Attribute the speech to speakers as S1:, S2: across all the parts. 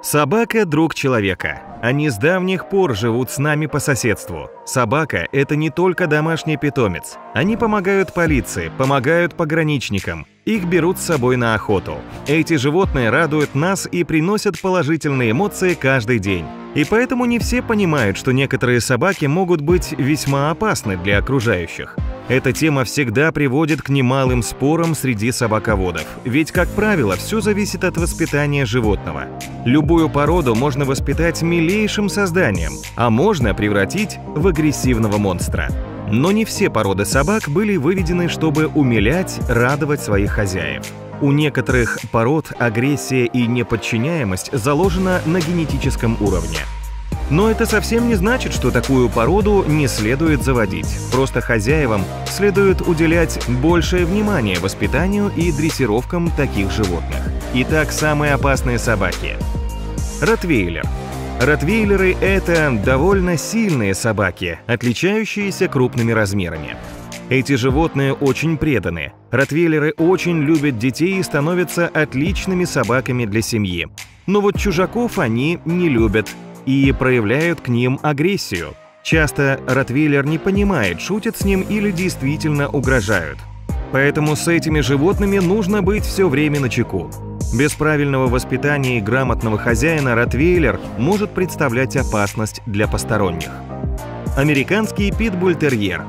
S1: Собака – друг человека. Они с давних пор живут с нами по соседству. Собака – это не только домашний питомец. Они помогают полиции, помогают пограничникам. Их берут с собой на охоту. Эти животные радуют нас и приносят положительные эмоции каждый день. И поэтому не все понимают, что некоторые собаки могут быть весьма опасны для окружающих. Эта тема всегда приводит к немалым спорам среди собаководов, ведь, как правило, все зависит от воспитания животного. Любую породу можно воспитать милейшим созданием, а можно превратить в агрессивного монстра. Но не все породы собак были выведены, чтобы умилять, радовать своих хозяев. У некоторых пород агрессия и неподчиняемость заложена на генетическом уровне. Но это совсем не значит, что такую породу не следует заводить. Просто хозяевам следует уделять большее внимание воспитанию и дрессировкам таких животных. Итак, самые опасные собаки. Ротвейлер. Ротвейлеры – это довольно сильные собаки, отличающиеся крупными размерами. Эти животные очень преданы. Ротвейлеры очень любят детей и становятся отличными собаками для семьи. Но вот чужаков они не любят и проявляют к ним агрессию. Часто ротвейлер не понимает, шутят с ним или действительно угрожают. Поэтому с этими животными нужно быть все время начеку. Без правильного воспитания и грамотного хозяина ротвейлер может представлять опасность для посторонних. Американский питбуль-терьер.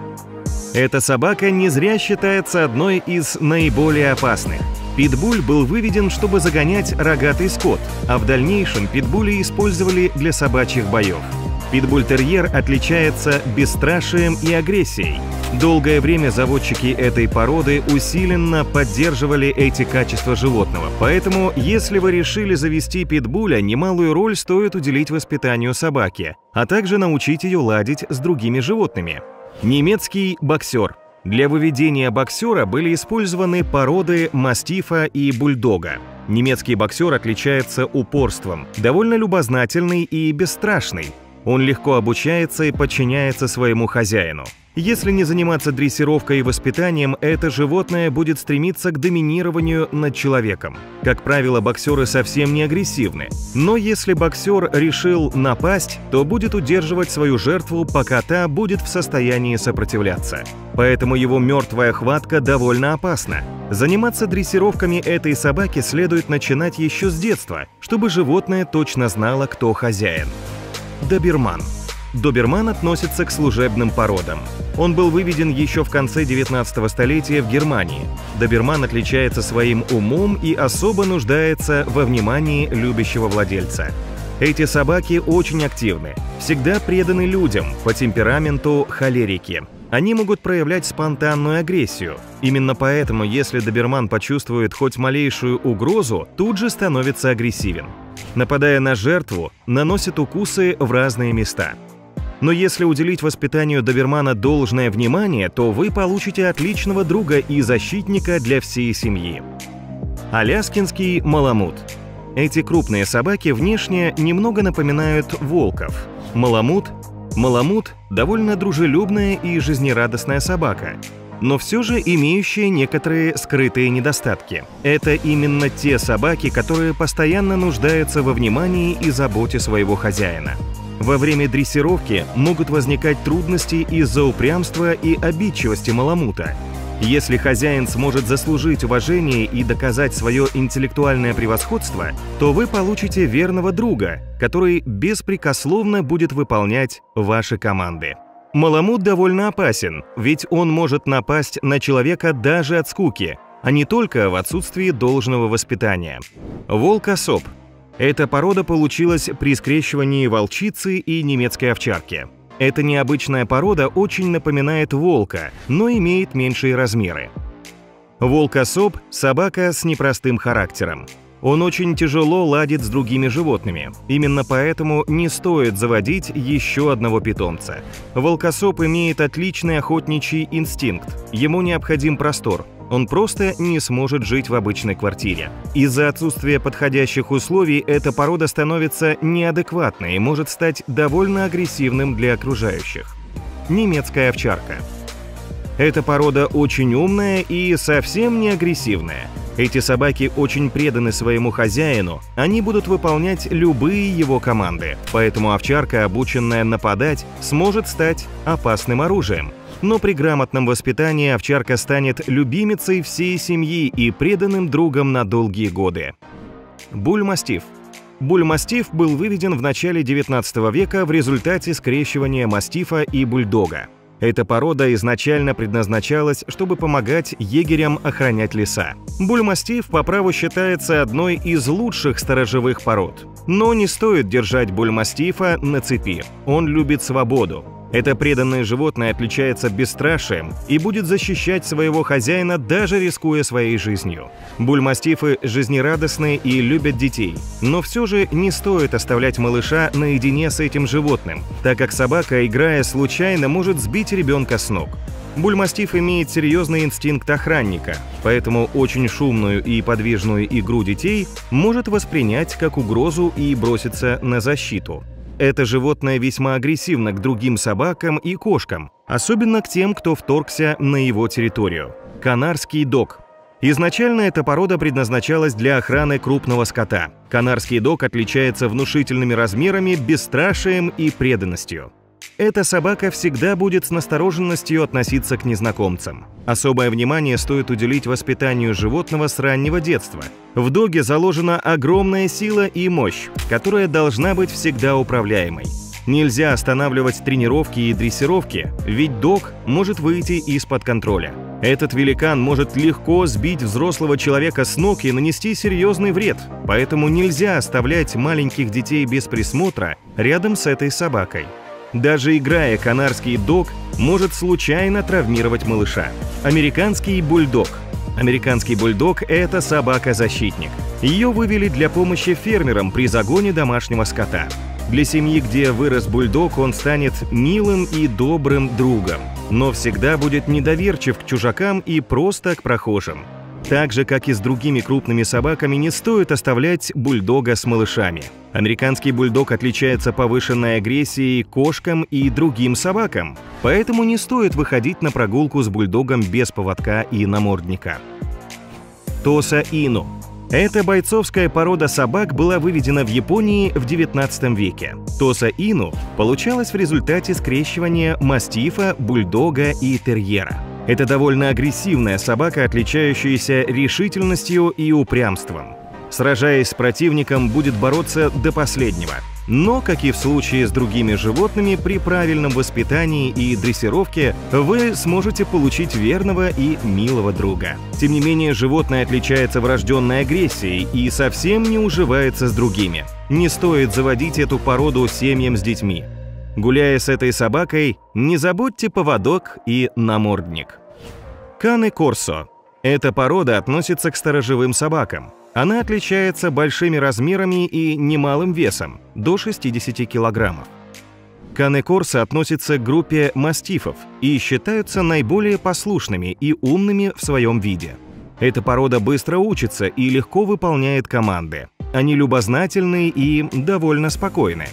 S1: Эта собака не зря считается одной из наиболее опасных. Питбуль был выведен, чтобы загонять рогатый скот, а в дальнейшем питбули использовали для собачьих боев. Питбуль-терьер отличается бесстрашием и агрессией. Долгое время заводчики этой породы усиленно поддерживали эти качества животного, поэтому, если вы решили завести питбуля, немалую роль стоит уделить воспитанию собаки, а также научить ее ладить с другими животными. Немецкий боксер. Для выведения боксера были использованы породы мастифа и бульдога. Немецкий боксер отличается упорством, довольно любознательный и бесстрашный. Он легко обучается и подчиняется своему хозяину. Если не заниматься дрессировкой и воспитанием, это животное будет стремиться к доминированию над человеком. Как правило, боксеры совсем не агрессивны. Но если боксер решил напасть, то будет удерживать свою жертву, пока та будет в состоянии сопротивляться. Поэтому его мертвая хватка довольно опасна. Заниматься дрессировками этой собаки следует начинать еще с детства, чтобы животное точно знало, кто хозяин. Доберман. Доберман относится к служебным породам. Он был выведен еще в конце 19 столетия в Германии. Доберман отличается своим умом и особо нуждается во внимании любящего владельца. Эти собаки очень активны, всегда преданы людям, по темпераменту холерики. Они могут проявлять спонтанную агрессию. Именно поэтому, если доберман почувствует хоть малейшую угрозу, тут же становится агрессивен. Нападая на жертву, наносит укусы в разные места. Но если уделить воспитанию добермана должное внимание, то вы получите отличного друга и защитника для всей семьи. Аляскинский маламут. Эти крупные собаки внешне немного напоминают волков. Маламут – довольно дружелюбная и жизнерадостная собака, но все же имеющая некоторые скрытые недостатки. Это именно те собаки, которые постоянно нуждаются во внимании и заботе своего хозяина. Во время дрессировки могут возникать трудности из-за упрямства и обидчивости маламута. Если хозяин сможет заслужить уважение и доказать свое интеллектуальное превосходство, то вы получите верного друга, который беспрекословно будет выполнять ваши команды. Маламут довольно опасен, ведь он может напасть на человека даже от скуки, а не только в отсутствии должного воспитания. Волк-особ. Эта порода получилась при скрещивании волчицы и немецкой овчарки. Эта необычная порода очень напоминает волка, но имеет меньшие размеры. Волк-особ – собака с непростым характером. Он очень тяжело ладит с другими животными. Именно поэтому не стоит заводить еще одного питомца. Волк-особ имеет отличный охотничий инстинкт. Ему необходим простор. Он просто не сможет жить в обычной квартире. Из-за отсутствия подходящих условий эта порода становится неадекватной и может стать довольно агрессивным для окружающих. Немецкая овчарка. Эта порода очень умная и совсем не агрессивная. Эти собаки очень преданы своему хозяину, они будут выполнять любые его команды, поэтому овчарка, обученная нападать, сможет стать опасным оружием. Но при грамотном воспитании овчарка станет любимицей всей семьи и преданным другом на долгие годы. Бульмастиф. Бульмастиф был выведен в начале XIX века в результате скрещивания мастифа и бульдога. Эта порода изначально предназначалась, чтобы помогать егерям охранять леса. Бульмастиф по праву считается одной из лучших сторожевых пород. Но не стоит держать бульмастифа на цепи. Он любит свободу. Это преданное животное отличается бесстрашием и будет защищать своего хозяина, даже рискуя своей жизнью. Бульмастифы жизнерадостные и любят детей, но все же не стоит оставлять малыша наедине с этим животным, так как собака, играя случайно, может сбить ребенка с ног. Бульмастиф имеет серьезный инстинкт охранника, поэтому очень шумную и подвижную игру детей может воспринять как угрозу и броситься на защиту. Это животное весьма агрессивно к другим собакам и кошкам, особенно к тем, кто вторгся на его территорию. Канарский дог. Изначально эта порода предназначалась для охраны крупного скота. Канарский дог отличается внушительными размерами, бесстрашием и преданностью. Эта собака всегда будет с настороженностью относиться к незнакомцам. Особое внимание стоит уделить воспитанию животного с раннего детства. В доге заложена огромная сила и мощь, которая должна быть всегда управляемой. Нельзя останавливать тренировки и дрессировки, ведь дог может выйти из-под контроля. Этот великан может легко сбить взрослого человека с ног и нанести серьезный вред, поэтому нельзя оставлять маленьких детей без присмотра рядом с этой собакой. Даже играя, канарский дог может случайно травмировать малыша. Американский бульдог. Американский бульдог – это собака-защитник. Ее вывели для помощи фермерам при загоне домашнего скота. Для семьи, где вырос бульдог, он станет милым и добрым другом, но всегда будет недоверчив к чужакам и просто к прохожим. Так же, как и с другими крупными собаками, не стоит оставлять бульдога с малышами. Американский бульдог отличается повышенной агрессией к кошкам и другим собакам, поэтому не стоит выходить на прогулку с бульдогом без поводка и намордника. Тоса Ину. Эта бойцовская порода собак была выведена в Японии в XIX веке. Тоса Ину получалась в результате скрещивания мастифа, бульдога и терьера. Это довольно агрессивная собака, отличающаяся решительностью и упрямством. Сражаясь с противником, будет бороться до последнего. Но, как и в случае с другими животными, при правильном воспитании и дрессировке вы сможете получить верного и милого друга. Тем не менее, животное отличается врожденной агрессией и совсем не уживается с другими. Не стоит заводить эту породу семьям с детьми. Гуляя с этой собакой, не забудьте поводок и намордник. Кане Корсо. Эта порода относится к сторожевым собакам. Она отличается большими размерами и немалым весом – до 60 килограммов. Кане Корсо относится к группе мастифов и считаются наиболее послушными и умными в своем виде. Эта порода быстро учится и легко выполняет команды. Они любознательны и довольно спокойны.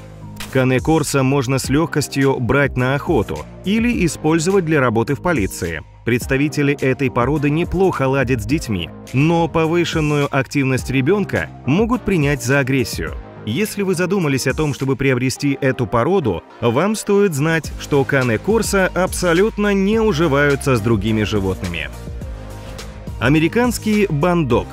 S1: Кане Корсо можно с легкостью брать на охоту или использовать для работы в полиции. Представители этой породы неплохо ладят с детьми, но повышенную активность ребенка могут принять за агрессию. Если вы задумались о том, чтобы приобрести эту породу, вам стоит знать, что Кане Корсо абсолютно не уживаются с другими животными. Американский банддог.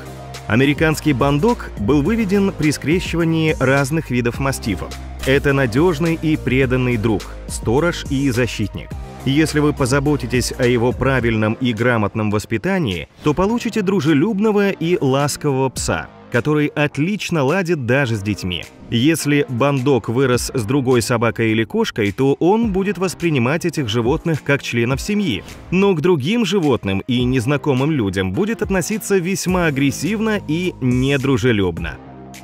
S1: Американский банддог был выведен при скрещивании разных видов мастифов. Это надежный и преданный друг, сторож и защитник. Если вы позаботитесь о его правильном и грамотном воспитании, то получите дружелюбного и ласкового пса, который отлично ладит даже с детьми. Если банддог вырос с другой собакой или кошкой, то он будет воспринимать этих животных как членов семьи, но к другим животным и незнакомым людям будет относиться весьма агрессивно и недружелюбно.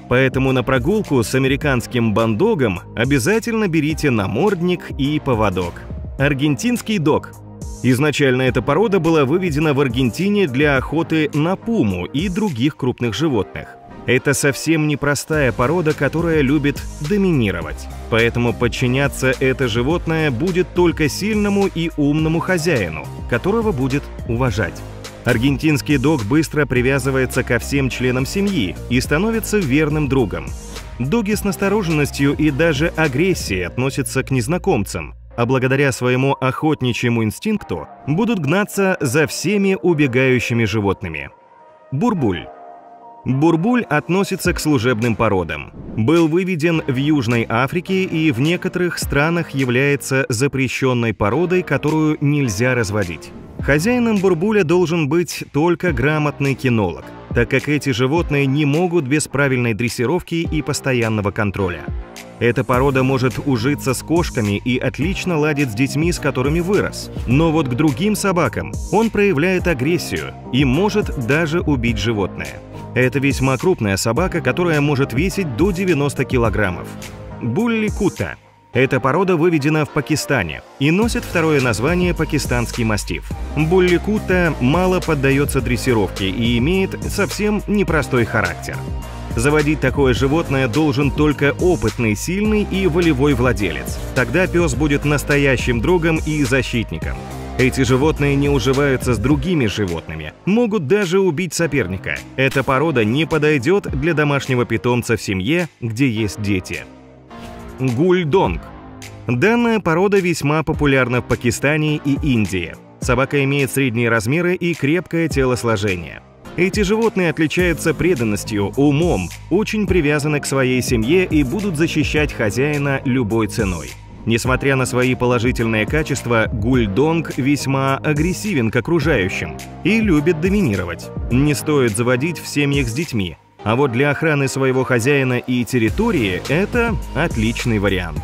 S1: Поэтому на прогулку с американским бандогом обязательно берите намордник и поводок. Аргентинский дог. Изначально эта порода была выведена в Аргентине для охоты на пуму и других крупных животных. Это совсем непростая порода, которая любит доминировать. Поэтому подчиняться это животное будет только сильному и умному хозяину, которого будет уважать. Аргентинский дог быстро привязывается ко всем членам семьи и становится верным другом. Доги с настороженностью и даже агрессией относятся к незнакомцам, а благодаря своему охотничьему инстинкту будут гнаться за всеми убегающими животными. Бурбуль. Бурбуль относится к служебным породам. Был выведен в Южной Африке и в некоторых странах является запрещенной породой, которую нельзя разводить. Хозяином бурбуля должен быть только грамотный кинолог, так как эти животные не могут без правильной дрессировки и постоянного контроля. Эта порода может ужиться с кошками и отлично ладит с детьми, с которыми вырос. Но вот к другим собакам он проявляет агрессию и может даже убить животное. Это весьма крупная собака, которая может весить до 90 килограммов. Булли-кутта. Эта порода выведена в Пакистане и носит второе название пакистанский мастиф. Булли-кутта мало поддается дрессировке и имеет совсем непростой характер. Заводить такое животное должен только опытный, сильный и волевой владелец. Тогда пес будет настоящим другом и защитником. Эти животные не уживаются с другими животными, могут даже убить соперника. Эта порода не подойдет для домашнего питомца в семье, где есть дети. Гульдонг. Данная порода весьма популярна в Пакистане и Индии. Собака имеет средние размеры и крепкое телосложение. Эти животные отличаются преданностью, умом, очень привязаны к своей семье и будут защищать хозяина любой ценой. Несмотря на свои положительные качества, гульдонг весьма агрессивен к окружающим и любит доминировать. Не стоит заводить в семьях с детьми. А вот для охраны своего хозяина и территории это отличный вариант.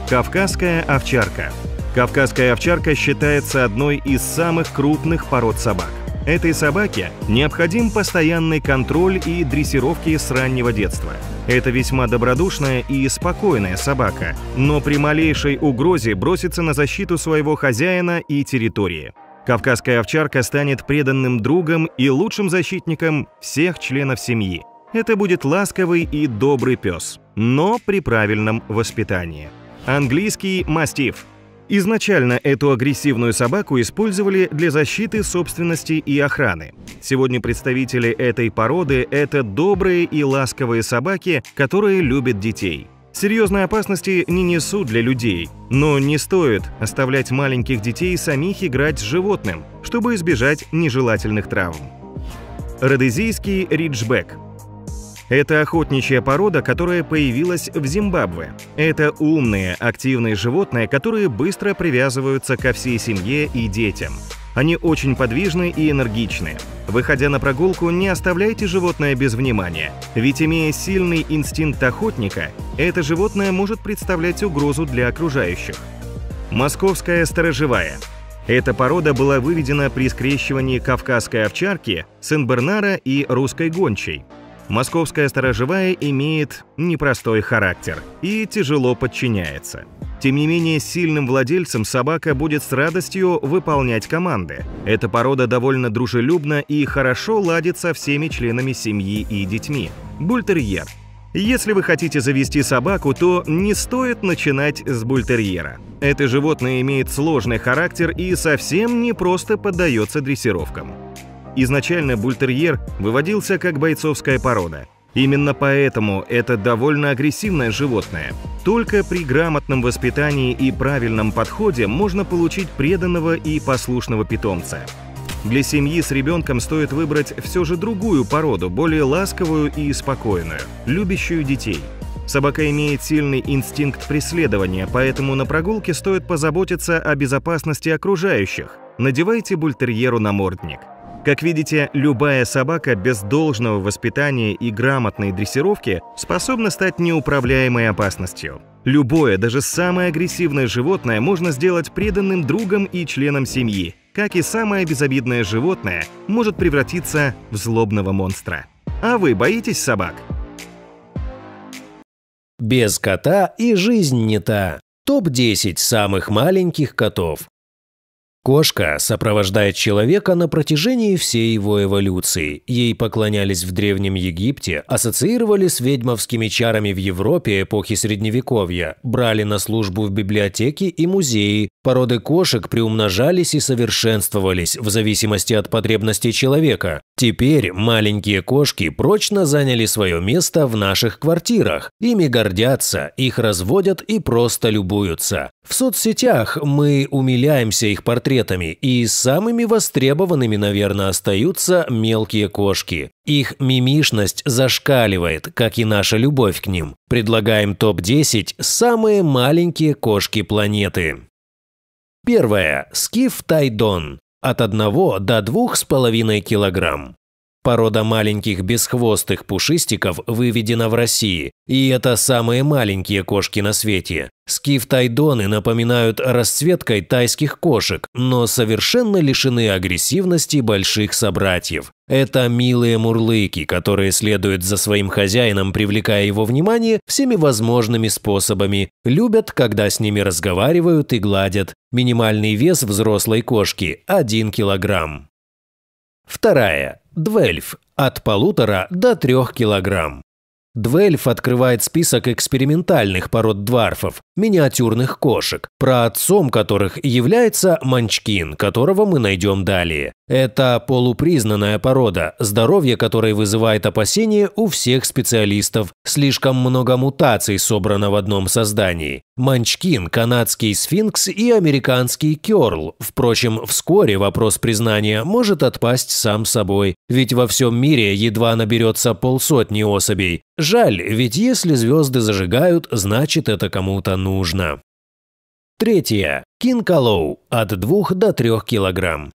S1: Кавказская овчарка. Кавказская овчарка считается одной из самых крупных пород собак. Этой собаке необходим постоянный контроль и дрессировки с раннего детства. Это весьма добродушная и спокойная собака, но при малейшей угрозе бросится на защиту своего хозяина и территории. Кавказская овчарка станет преданным другом и лучшим защитником всех членов семьи. Это будет ласковый и добрый пес, но при правильном воспитании. Английский мастиф. Изначально эту агрессивную собаку использовали для защиты собственности и охраны. Сегодня представители этой породы – это добрые и ласковые собаки, которые любят детей. Серьезной опасности не несут для людей, но не стоит оставлять маленьких детей самих играть с животным, чтобы избежать нежелательных травм. Родезийский риджбек. Это охотничья порода, которая появилась в Зимбабве. Это умные, активные животные, которые быстро привязываются ко всей семье и детям. Они очень подвижны и энергичны. Выходя на прогулку, не оставляйте животное без внимания, ведь имея сильный инстинкт охотника, это животное может представлять угрозу для окружающих. Московская сторожевая. Эта порода была выведена при скрещивании кавказской овчарки, сен-бернара и русской гончей. Московская сторожевая имеет непростой характер и тяжело подчиняется. Тем не менее, сильным владельцем собака будет с радостью выполнять команды. Эта порода довольно дружелюбна и хорошо ладит со всеми членами семьи и детьми. Бультерьер. Если вы хотите завести собаку, то не стоит начинать с бультерьера. Это животное имеет сложный характер и совсем не просто поддается дрессировкам. Изначально бультерьер выводился как бойцовская порода. Именно поэтому это довольно агрессивное животное. Только при грамотном воспитании и правильном подходе можно получить преданного и послушного питомца. Для семьи с ребенком стоит выбрать все же другую породу, более ласковую и спокойную, любящую детей. Собака имеет сильный инстинкт преследования, поэтому на прогулке стоит позаботиться о безопасности окружающих. Надевайте бультерьеру намордник. Как видите, любая собака без должного воспитания и грамотной дрессировки способна стать неуправляемой опасностью. Любое, даже самое агрессивное животное можно сделать преданным другом и членом семьи, как и самое безобидное животное может превратиться в злобного монстра. А вы боитесь собак?
S2: Без кота и жизнь не та. Топ-10 самых маленьких котов. Кошка сопровождает человека на протяжении всей его эволюции. Ей поклонялись в Древнем Египте, ассоциировали с ведьмовскими чарами в Европе эпохи Средневековья, брали на службу в библиотеки и музеи. Породы кошек приумножались и совершенствовались в зависимости от потребностей человека. Теперь маленькие кошки прочно заняли свое место в наших квартирах. Ими гордятся, их разводят и просто любуются. В соцсетях мы умиляемся их портретами, и самыми востребованными, наверное, остаются мелкие кошки. Их мимишность зашкаливает, как и наша любовь к ним. Предлагаем топ-10 самые маленькие кошки планеты. Первое. Скиф Тайдон. От 1 до 2,5 килограмм. Порода маленьких бесхвостых пушистиков выведена в России, и это самые маленькие кошки на свете. Скиф-тайдоны напоминают расцветкой тайских кошек, но совершенно лишены агрессивности больших собратьев. Это милые мурлыки, которые следуют за своим хозяином, привлекая его внимание всеми возможными способами. Любят, когда с ними разговаривают и гладят. Минимальный вес взрослой кошки – 1 килограмм. Вторая. Двельф. От 1,5 до 3 килограмм. Двельф открывает список экспериментальных пород дварфов, миниатюрных кошек, праотцом которых является манчкин, которого мы найдем далее. Это полупризнанная порода, здоровье которой вызывает опасения у всех специалистов. Слишком много мутаций собрано в одном создании. Манчкин, канадский сфинкс и американский кёрл. Впрочем, вскоре вопрос признания может отпасть сам собой, ведь во всем мире едва наберется 150 особей. Жаль, ведь если звезды зажигают, значит это кому-то нужно. Третье. Кинкалоу. От 2 до 3 килограмм.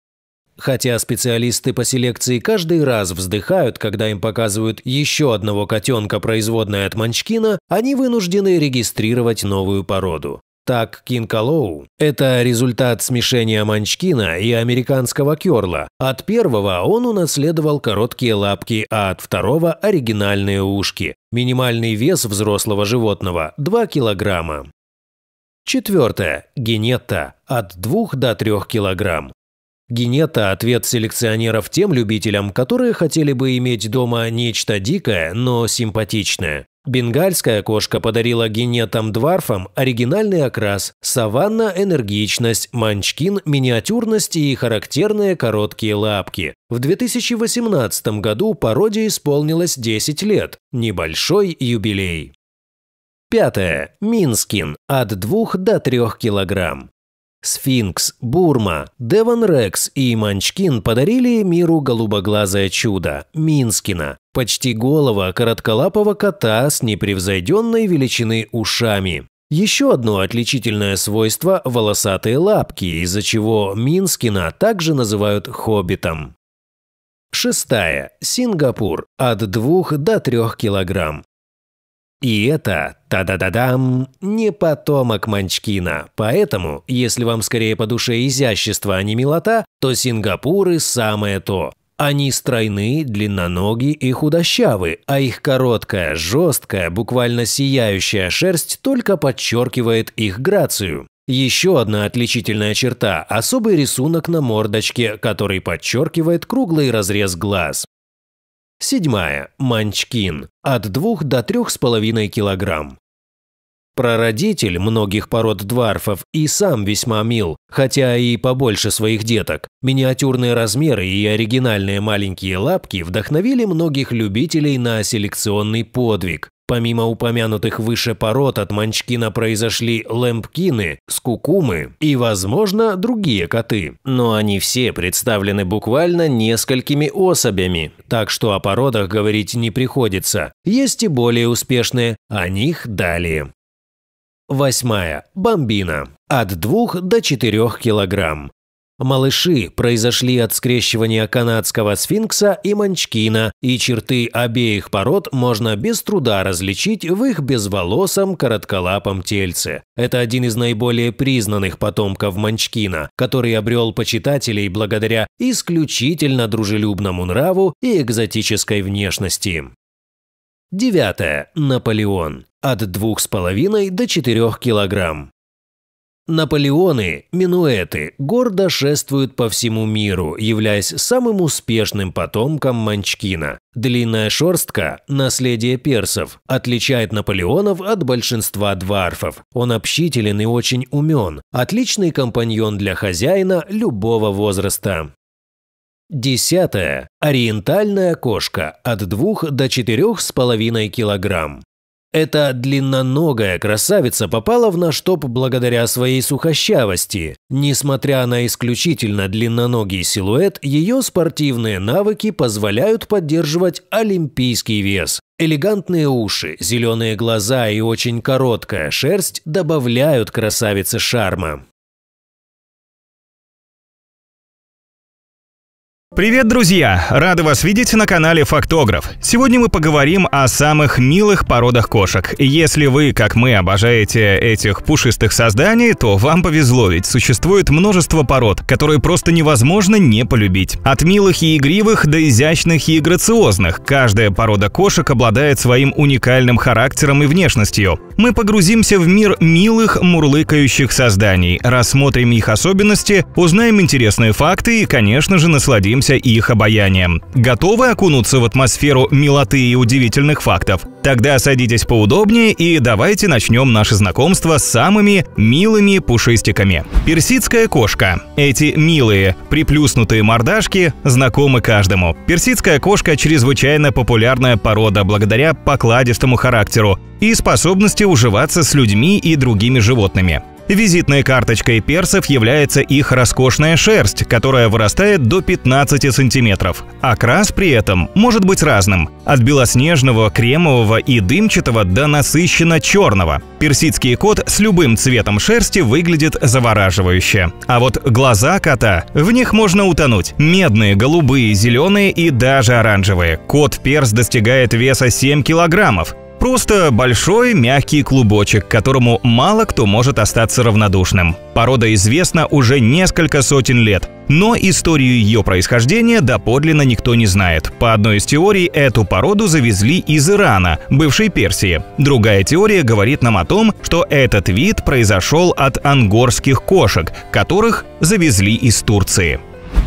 S2: Хотя специалисты по селекции каждый раз вздыхают, когда им показывают еще одного котенка, производной от манчкина, они вынуждены регистрировать новую породу. Так, кинкалоу – это результат смешения манчкина и американского кёрла. От первого он унаследовал короткие лапки, а от второго – оригинальные ушки. Минимальный вес взрослого животного – 2 килограмма. Четвертое. Генетта. От 2 до 3 килограмм. Генетта – ответ селекционеров тем любителям, которые хотели бы иметь дома нечто дикое, но симпатичное. Бенгальская кошка подарила генеттам-дварфам оригинальный окрас, саванна – энергичность, манчкин – миниатюрность и характерные короткие лапки. В 2018 году породе исполнилось 10 лет. Небольшой юбилей. Пятое. Минскин. От 2 до 3 килограмм. Сфинкс, Бурма, Девон Рекс и Манчкин подарили миру голубоглазое чудо – Минскина. Почти голого коротколапого кота с непревзойденной величины ушами. Еще одно отличительное свойство – волосатые лапки, из-за чего Минскина также называют хоббитом. Шестая. Сингапур. От 2 до 3 килограмм. И это, та-да-да-дам, не потомок манчкина. Поэтому, если вам скорее по душе изящество, а не милота, то сингапуры самое то. Они стройны, длинноногие и худощавы, а их короткая, жесткая, буквально сияющая шерсть только подчеркивает их грацию. Еще одна отличительная черта – особый рисунок на мордочке, который подчеркивает круглый разрез глаз. Седьмая. Манчкин. От 2 до 3,5 килограмм. Прародитель многих пород дварфов и сам весьма мил, хотя и побольше своих деток. Миниатюрные размеры и оригинальные маленькие лапки вдохновили многих любителей на селекционный подвиг. Помимо упомянутых выше пород от манчкина произошли лэмпкины, скукумы и, возможно, другие коты. Но они все представлены буквально несколькими особями, так что о породах говорить не приходится. Есть и более успешные, о них далее. Восьмая. Бамбина. От 2 до 4 килограмм. Малыши произошли от скрещивания канадского сфинкса и манчкина, и черты обеих пород можно без труда различить в их безволосом коротколапом тельце. Это один из наиболее признанных потомков манчкина, который обрел почитателей благодаря исключительно дружелюбному нраву и экзотической внешности. Девятое. Наполеон. От 2,5 до 4 килограмм. Наполеоны, минуэты, гордо шествуют по всему миру, являясь самым успешным потомком Манчкина. Длинная шерстка, наследие персов, отличает Наполеонов от большинства дварфов. Он общителен и очень умен, отличный компаньон для хозяина любого возраста. 10. Ориентальная кошка от 2 до 4,5 килограмм. Эта длинноногая красавица попала в наш топ благодаря своей сухощавости. Несмотря на исключительно длинноногий силуэт, ее спортивные навыки позволяют поддерживать олимпийский вес. Элегантные уши, зеленые глаза и очень короткая шерсть добавляют красавице шарма.
S1: Привет, друзья! Рады вас видеть на канале Фактограф. Сегодня мы поговорим о самых милых породах кошек. Если вы, как мы, обожаете этих пушистых созданий, то вам повезло, ведь существует множество пород, которые просто невозможно не полюбить. От милых и игривых до изящных и грациозных. Каждая порода кошек обладает своим уникальным характером и внешностью. Мы погрузимся в мир милых, мурлыкающих созданий, рассмотрим их особенности, узнаем интересные факты и, конечно же, насладимся их обаянием. Готовы окунуться в атмосферу милоты и удивительных фактов? Тогда садитесь поудобнее и давайте начнем наше знакомство с самыми милыми пушистиками. Персидская кошка. Эти милые, приплюснутые мордашки знакомы каждому. Персидская кошка – чрезвычайно популярная порода благодаря покладистому характеру и способности уживаться с людьми и другими животными. Визитной карточкой персов является их роскошная шерсть, которая вырастает до 15 сантиметров. Окрас при этом может быть разным – от белоснежного, кремового и дымчатого до насыщенно черного. Персидский кот с любым цветом шерсти выглядит завораживающе. А вот глаза кота – в них можно утонуть. Медные, голубые, зеленые и даже оранжевые. Кот-перс достигает веса 7 килограммов. Просто большой мягкий клубочек, которому мало кто может остаться равнодушным. Порода известна уже несколько сотен лет, но историю ее происхождения доподлинно никто не знает. По одной из теорий, эту породу завезли из Ирана, бывшей Персии. Другая теория говорит нам о том, что этот вид произошел от ангорских кошек, которых завезли из Турции.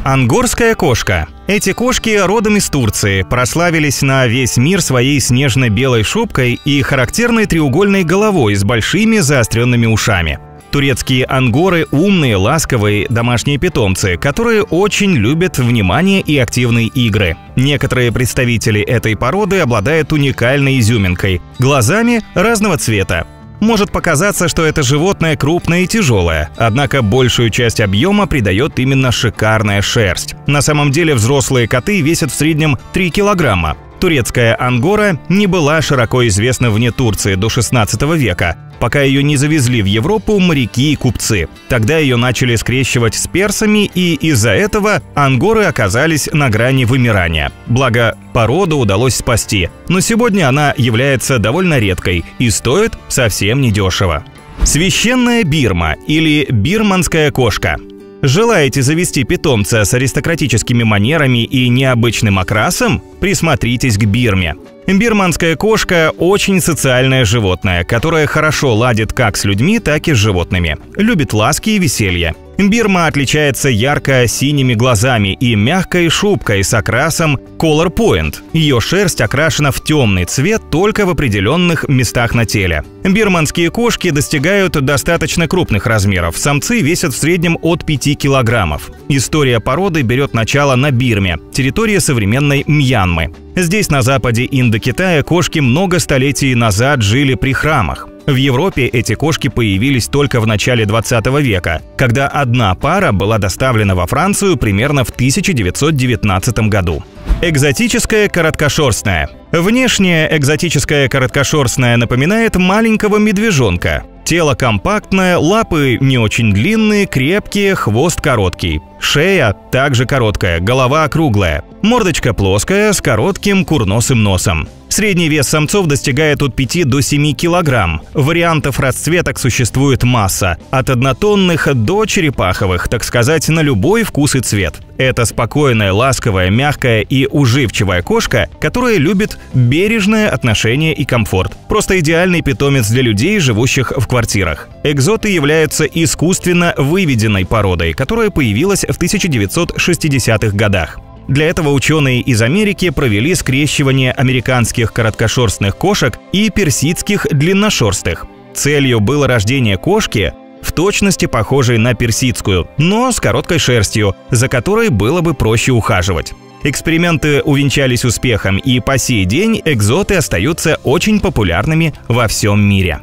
S1: Ангорская кошка. Эти кошки родом из Турции, прославились на весь мир своей снежно-белой шубкой и характерной треугольной головой с большими заостренными ушами. Турецкие ангоры – умные, ласковые домашние питомцы, которые очень любят внимание и активные игры. Некоторые представители этой породы обладают уникальной изюминкой – глазами разного цвета. Может показаться, что это животное крупное и тяжелое, однако большую часть объема придает именно шикарная шерсть. На самом деле взрослые коты весят в среднем 3 килограмма. Турецкая ангора не была широко известна вне Турции до 16 века, пока ее не завезли в Европу моряки и купцы. Тогда ее начали скрещивать с персами, и из-за этого ангоры оказались на грани вымирания. Благо, породу удалось спасти, но сегодня она является довольно редкой и стоит совсем недешево. Священная Бирма или бирманская кошка. Желаете завести питомца с аристократическими манерами и необычным окрасом? Присмотритесь к Бирме. Бирманская кошка – очень социальное животное, которое хорошо ладит как с людьми, так и с животными. Любит ласки и веселье. Бирма отличается ярко-синими глазами и мягкой шубкой с окрасом Color Point. Ее шерсть окрашена в темный цвет только в определенных местах на теле. Бирманские кошки достигают достаточно крупных размеров. Самцы весят в среднем от 5 килограммов. История породы берет начало на Бирме, территории современной Мьянмы. Здесь, на западе Индокитая, кошки много столетий назад жили при храмах. В Европе эти кошки появились только в начале 20 века, когда одна пара была доставлена во Францию примерно в 1919 году. Экзотическая короткошерстная. Внешне экзотическая короткошерстная напоминает маленького медвежонка. Тело компактное, лапы не очень длинные, крепкие, хвост короткий. Шея также короткая, голова округлая. Мордочка плоская, с коротким курносым носом. Средний вес самцов достигает от 5 до 7 килограмм. Вариантов расцветок существует масса. От однотонных до черепаховых, так сказать, на любой вкус и цвет. Это спокойная, ласковая, мягкая и уживчивая кошка, которая любит бережное отношение и комфорт. Просто идеальный питомец для людей, живущих в квартирах. Экзоты являются искусственно выведенной породой, которая появилась в 1960-х годах. Для этого ученые из Америки провели скрещивание американских короткошерстных кошек и персидских длинношерстых. Целью было рождение кошки, в точности похожей на персидскую, но с короткой шерстью, за которой было бы проще ухаживать. Эксперименты увенчались успехом, и по сей день экзоты остаются очень популярными во всем мире.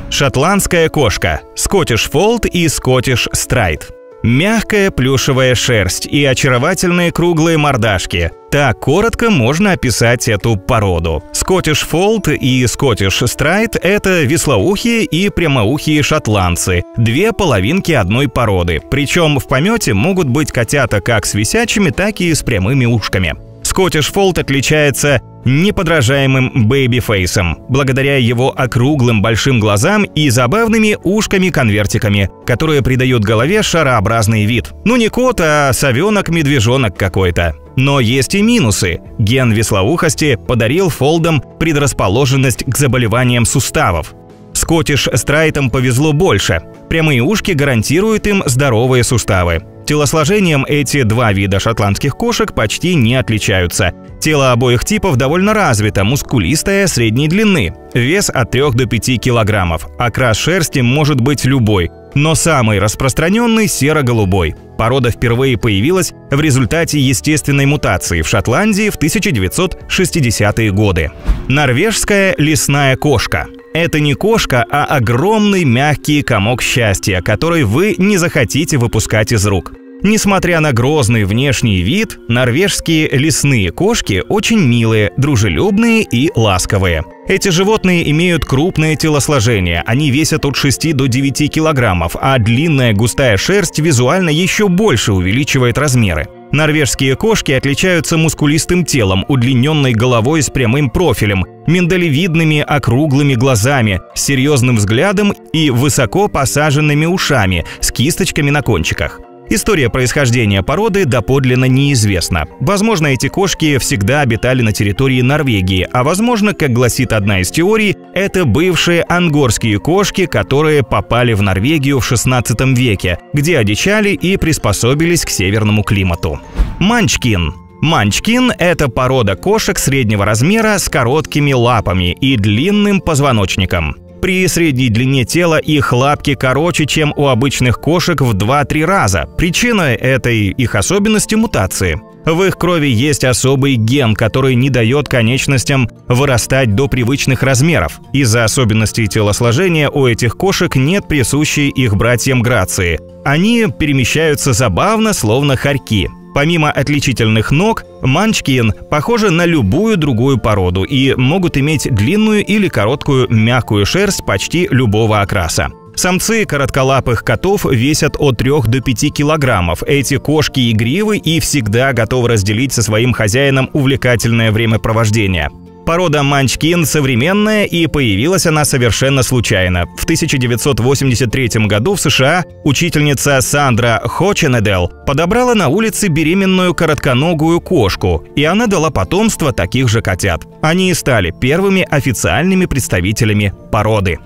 S1: Шотландская кошка, Scottish Fold и Scottish Straight. Мягкая плюшевая шерсть и очаровательные круглые мордашки. Так коротко можно описать эту породу. Scottish Fold и Scottish Straight – это вислоухие и прямоухие шотландцы, две половинки одной породы. Причем в помете могут быть котята как с висячими, так и с прямыми ушками. Scottish Fold отличается неподражаемым бэйби-фейсом, благодаря его округлым большим глазам и забавными ушками-конвертиками, которые придают голове шарообразный вид. Ну не кот, а совенок-медвежонок какой-то. Но есть и минусы. Ген вислоухости подарил фолдам предрасположенность к заболеваниям суставов. Scottish Straight'ам повезло больше. Прямые ушки гарантируют им здоровые суставы. Телосложением эти два вида шотландских кошек почти не отличаются. Тело обоих типов довольно развито, мускулистое, средней длины. Вес от 3 до 5 килограммов. Окрас шерсти может быть любой, но самый распространенный – серо-голубой. Порода впервые появилась в результате естественной мутации в Шотландии в 1960-е годы. Норвежская лесная кошка. Это не кошка, а огромный мягкий комок счастья, который вы не захотите выпускать из рук. Несмотря на грозный внешний вид, норвежские лесные кошки очень милые, дружелюбные и ласковые. Эти животные имеют крупное телосложение, они весят от 6 до 9 килограммов, а длинная густая шерсть визуально еще больше увеличивает размеры. Норвежские кошки отличаются мускулистым телом, удлиненной головой с прямым профилем, миндалевидными округлыми глазами, серьезным взглядом и высоко посаженными ушами с кисточками на кончиках. История происхождения породы доподлинно неизвестна. Возможно, эти кошки всегда обитали на территории Норвегии, а возможно, как гласит одна из теорий, это бывшие ангорские кошки, которые попали в Норвегию в 16 веке, где одичали и приспособились к северному климату. Манчкин. Манчкин – это порода кошек среднего размера с короткими лапами и длинным позвоночником. При средней длине тела их лапки короче, чем у обычных кошек в 2-3 раза. Причина этой их особенности – мутации. В их крови есть особый ген, который не дает конечностям вырастать до привычных размеров. Из-за особенностей телосложения у этих кошек нет присущей их братьям грации. Они перемещаются забавно, словно хорьки. Помимо отличительных ног, манчкин похожи на любую другую породу и могут иметь длинную или короткую мягкую шерсть почти любого окраса. Самцы коротколапых котов весят от 3 до 5 килограммов. Эти кошки игривы и всегда готовы разделить со своим хозяином увлекательное времяпровождение. Порода манчкин современная, и появилась она совершенно случайно. В 1983 году в США учительница Сандра Хоченедел подобрала на улице беременную коротконогую кошку, и она дала потомство таких же котят. Они и стали первыми официальными представителями породы.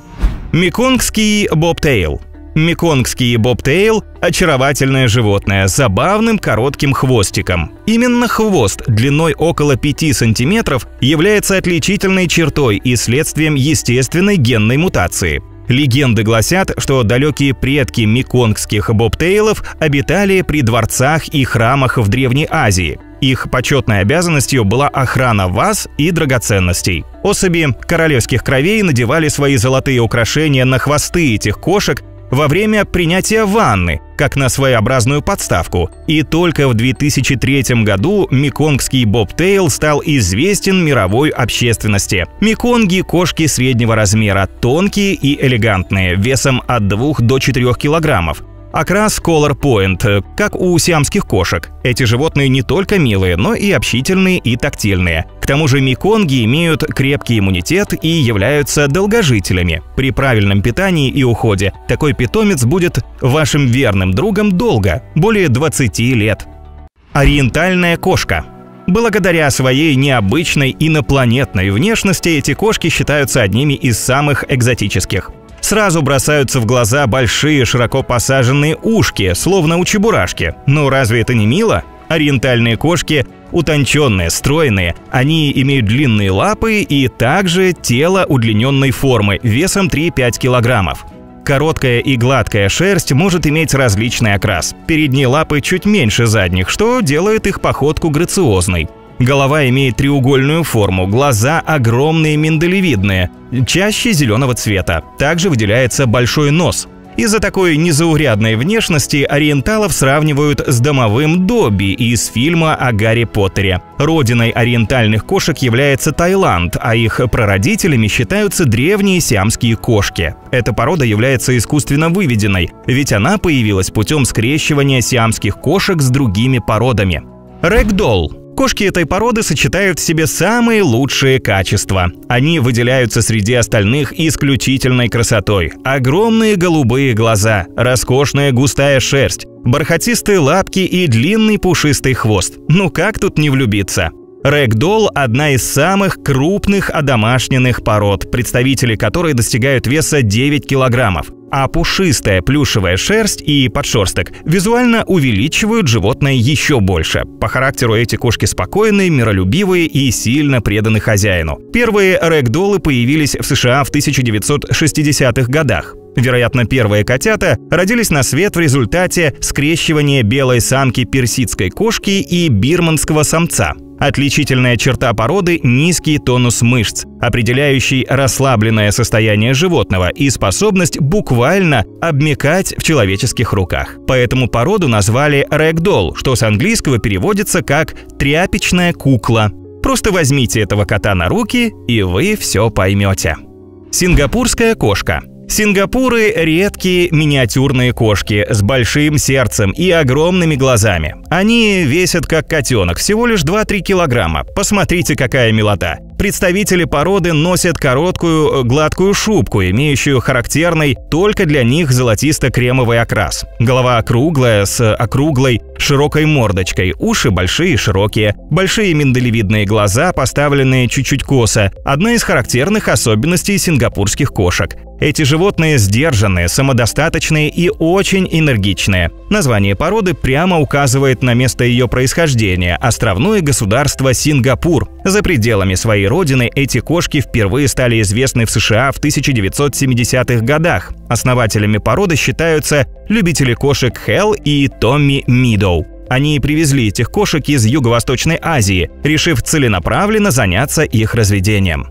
S1: Меконгский бобтейл. Меконгский бобтейл – очаровательное животное с забавным коротким хвостиком. Именно хвост длиной около 5 сантиметров является отличительной чертой и следствием естественной генной мутации. Легенды гласят, что далекие предки меконгских бобтейлов обитали при дворцах и храмах в Древней Азии. Их почетной обязанностью была охрана ваз и драгоценностей. Особи королевских кровей надевали свои золотые украшения на хвосты этих кошек во время принятия ванны, как на своеобразную подставку. И только в 2003 году меконгский бобтейл стал известен мировой общественности. Меконги – кошки среднего размера, тонкие и элегантные, весом от 2 до 4 килограммов. Окрас Color Point, как у сиамских кошек. Эти животные не только милые, но и общительные и тактильные. К тому же меконги имеют крепкий иммунитет и являются долгожителями. При правильном питании и уходе такой питомец будет вашим верным другом долго, более 20 лет. Ориентальная кошка. Благодаря своей необычной инопланетной внешности эти кошки считаются одними из самых экзотических. Сразу бросаются в глаза большие широко посаженные ушки, словно у чебурашки. Но разве это не мило? Ориентальные кошки утонченные, стройные. Они имеют длинные лапы и также тело удлиненной формы, весом 3-5 килограммов. Короткая и гладкая шерсть может иметь различный окрас. Передние лапы чуть меньше задних, что делает их походку грациозной. Голова имеет треугольную форму, глаза огромные миндалевидные, чаще зеленого цвета. Также выделяется большой нос. Из-за такой незаурядной внешности ориенталов сравнивают с домовым Добби из фильма о Гарри Поттере. Родиной ориентальных кошек является Таиланд, а их прародителями считаются древние сиамские кошки. Эта порода является искусственно выведенной, ведь она появилась путем скрещивания сиамских кошек с другими породами. Рэгдолл. Кошки этой породы сочетают в себе самые лучшие качества. Они выделяются среди остальных исключительной красотой. Огромные голубые глаза, роскошная густая шерсть, бархатистые лапки и длинный пушистый хвост. Ну как тут не влюбиться? Рэгдолл – одна из самых крупных одомашненных пород, представители которой достигают веса 9 килограммов. А пушистая плюшевая шерсть и подшерсток визуально увеличивают животное еще больше. По характеру эти кошки спокойные, миролюбивые и сильно преданы хозяину. Первые рэгдоллы появились в США в 1960-х годах. Вероятно, первые котята родились на свет в результате скрещивания белой самки персидской кошки и бирманского самца. Отличительная черта породы – низкий тонус мышц, определяющий расслабленное состояние животного и способность буквально обмякать в человеческих руках. Поэтому породу назвали рэгдолл, что с английского переводится как «тряпичная кукла». Просто возьмите этого кота на руки, и вы все поймете. Сингапурская кошка. Сингапуры – редкие миниатюрные кошки с большим сердцем и огромными глазами. Они весят как котенок, всего лишь 2-3 килограмма. Посмотрите, какая милота. Представители породы носят короткую гладкую шубку, имеющую характерный только для них золотисто-кремовый окрас. Голова округлая, с округлой широкой мордочкой, уши большие и широкие, большие миндалевидные глаза, поставленные чуть-чуть косо. Одна из характерных особенностей сингапурских кошек. Эти животные сдержанные, самодостаточные и очень энергичные. Название породы прямо указывает на место ее происхождения – островное государство Сингапур. За пределами своей родины эти кошки впервые стали известны в США в 1970-х годах. Основателями породы считаются любители кошек Хелл и Томми Мидоу. Они привезли этих кошек из Юго-Восточной Азии, решив целенаправленно заняться их разведением.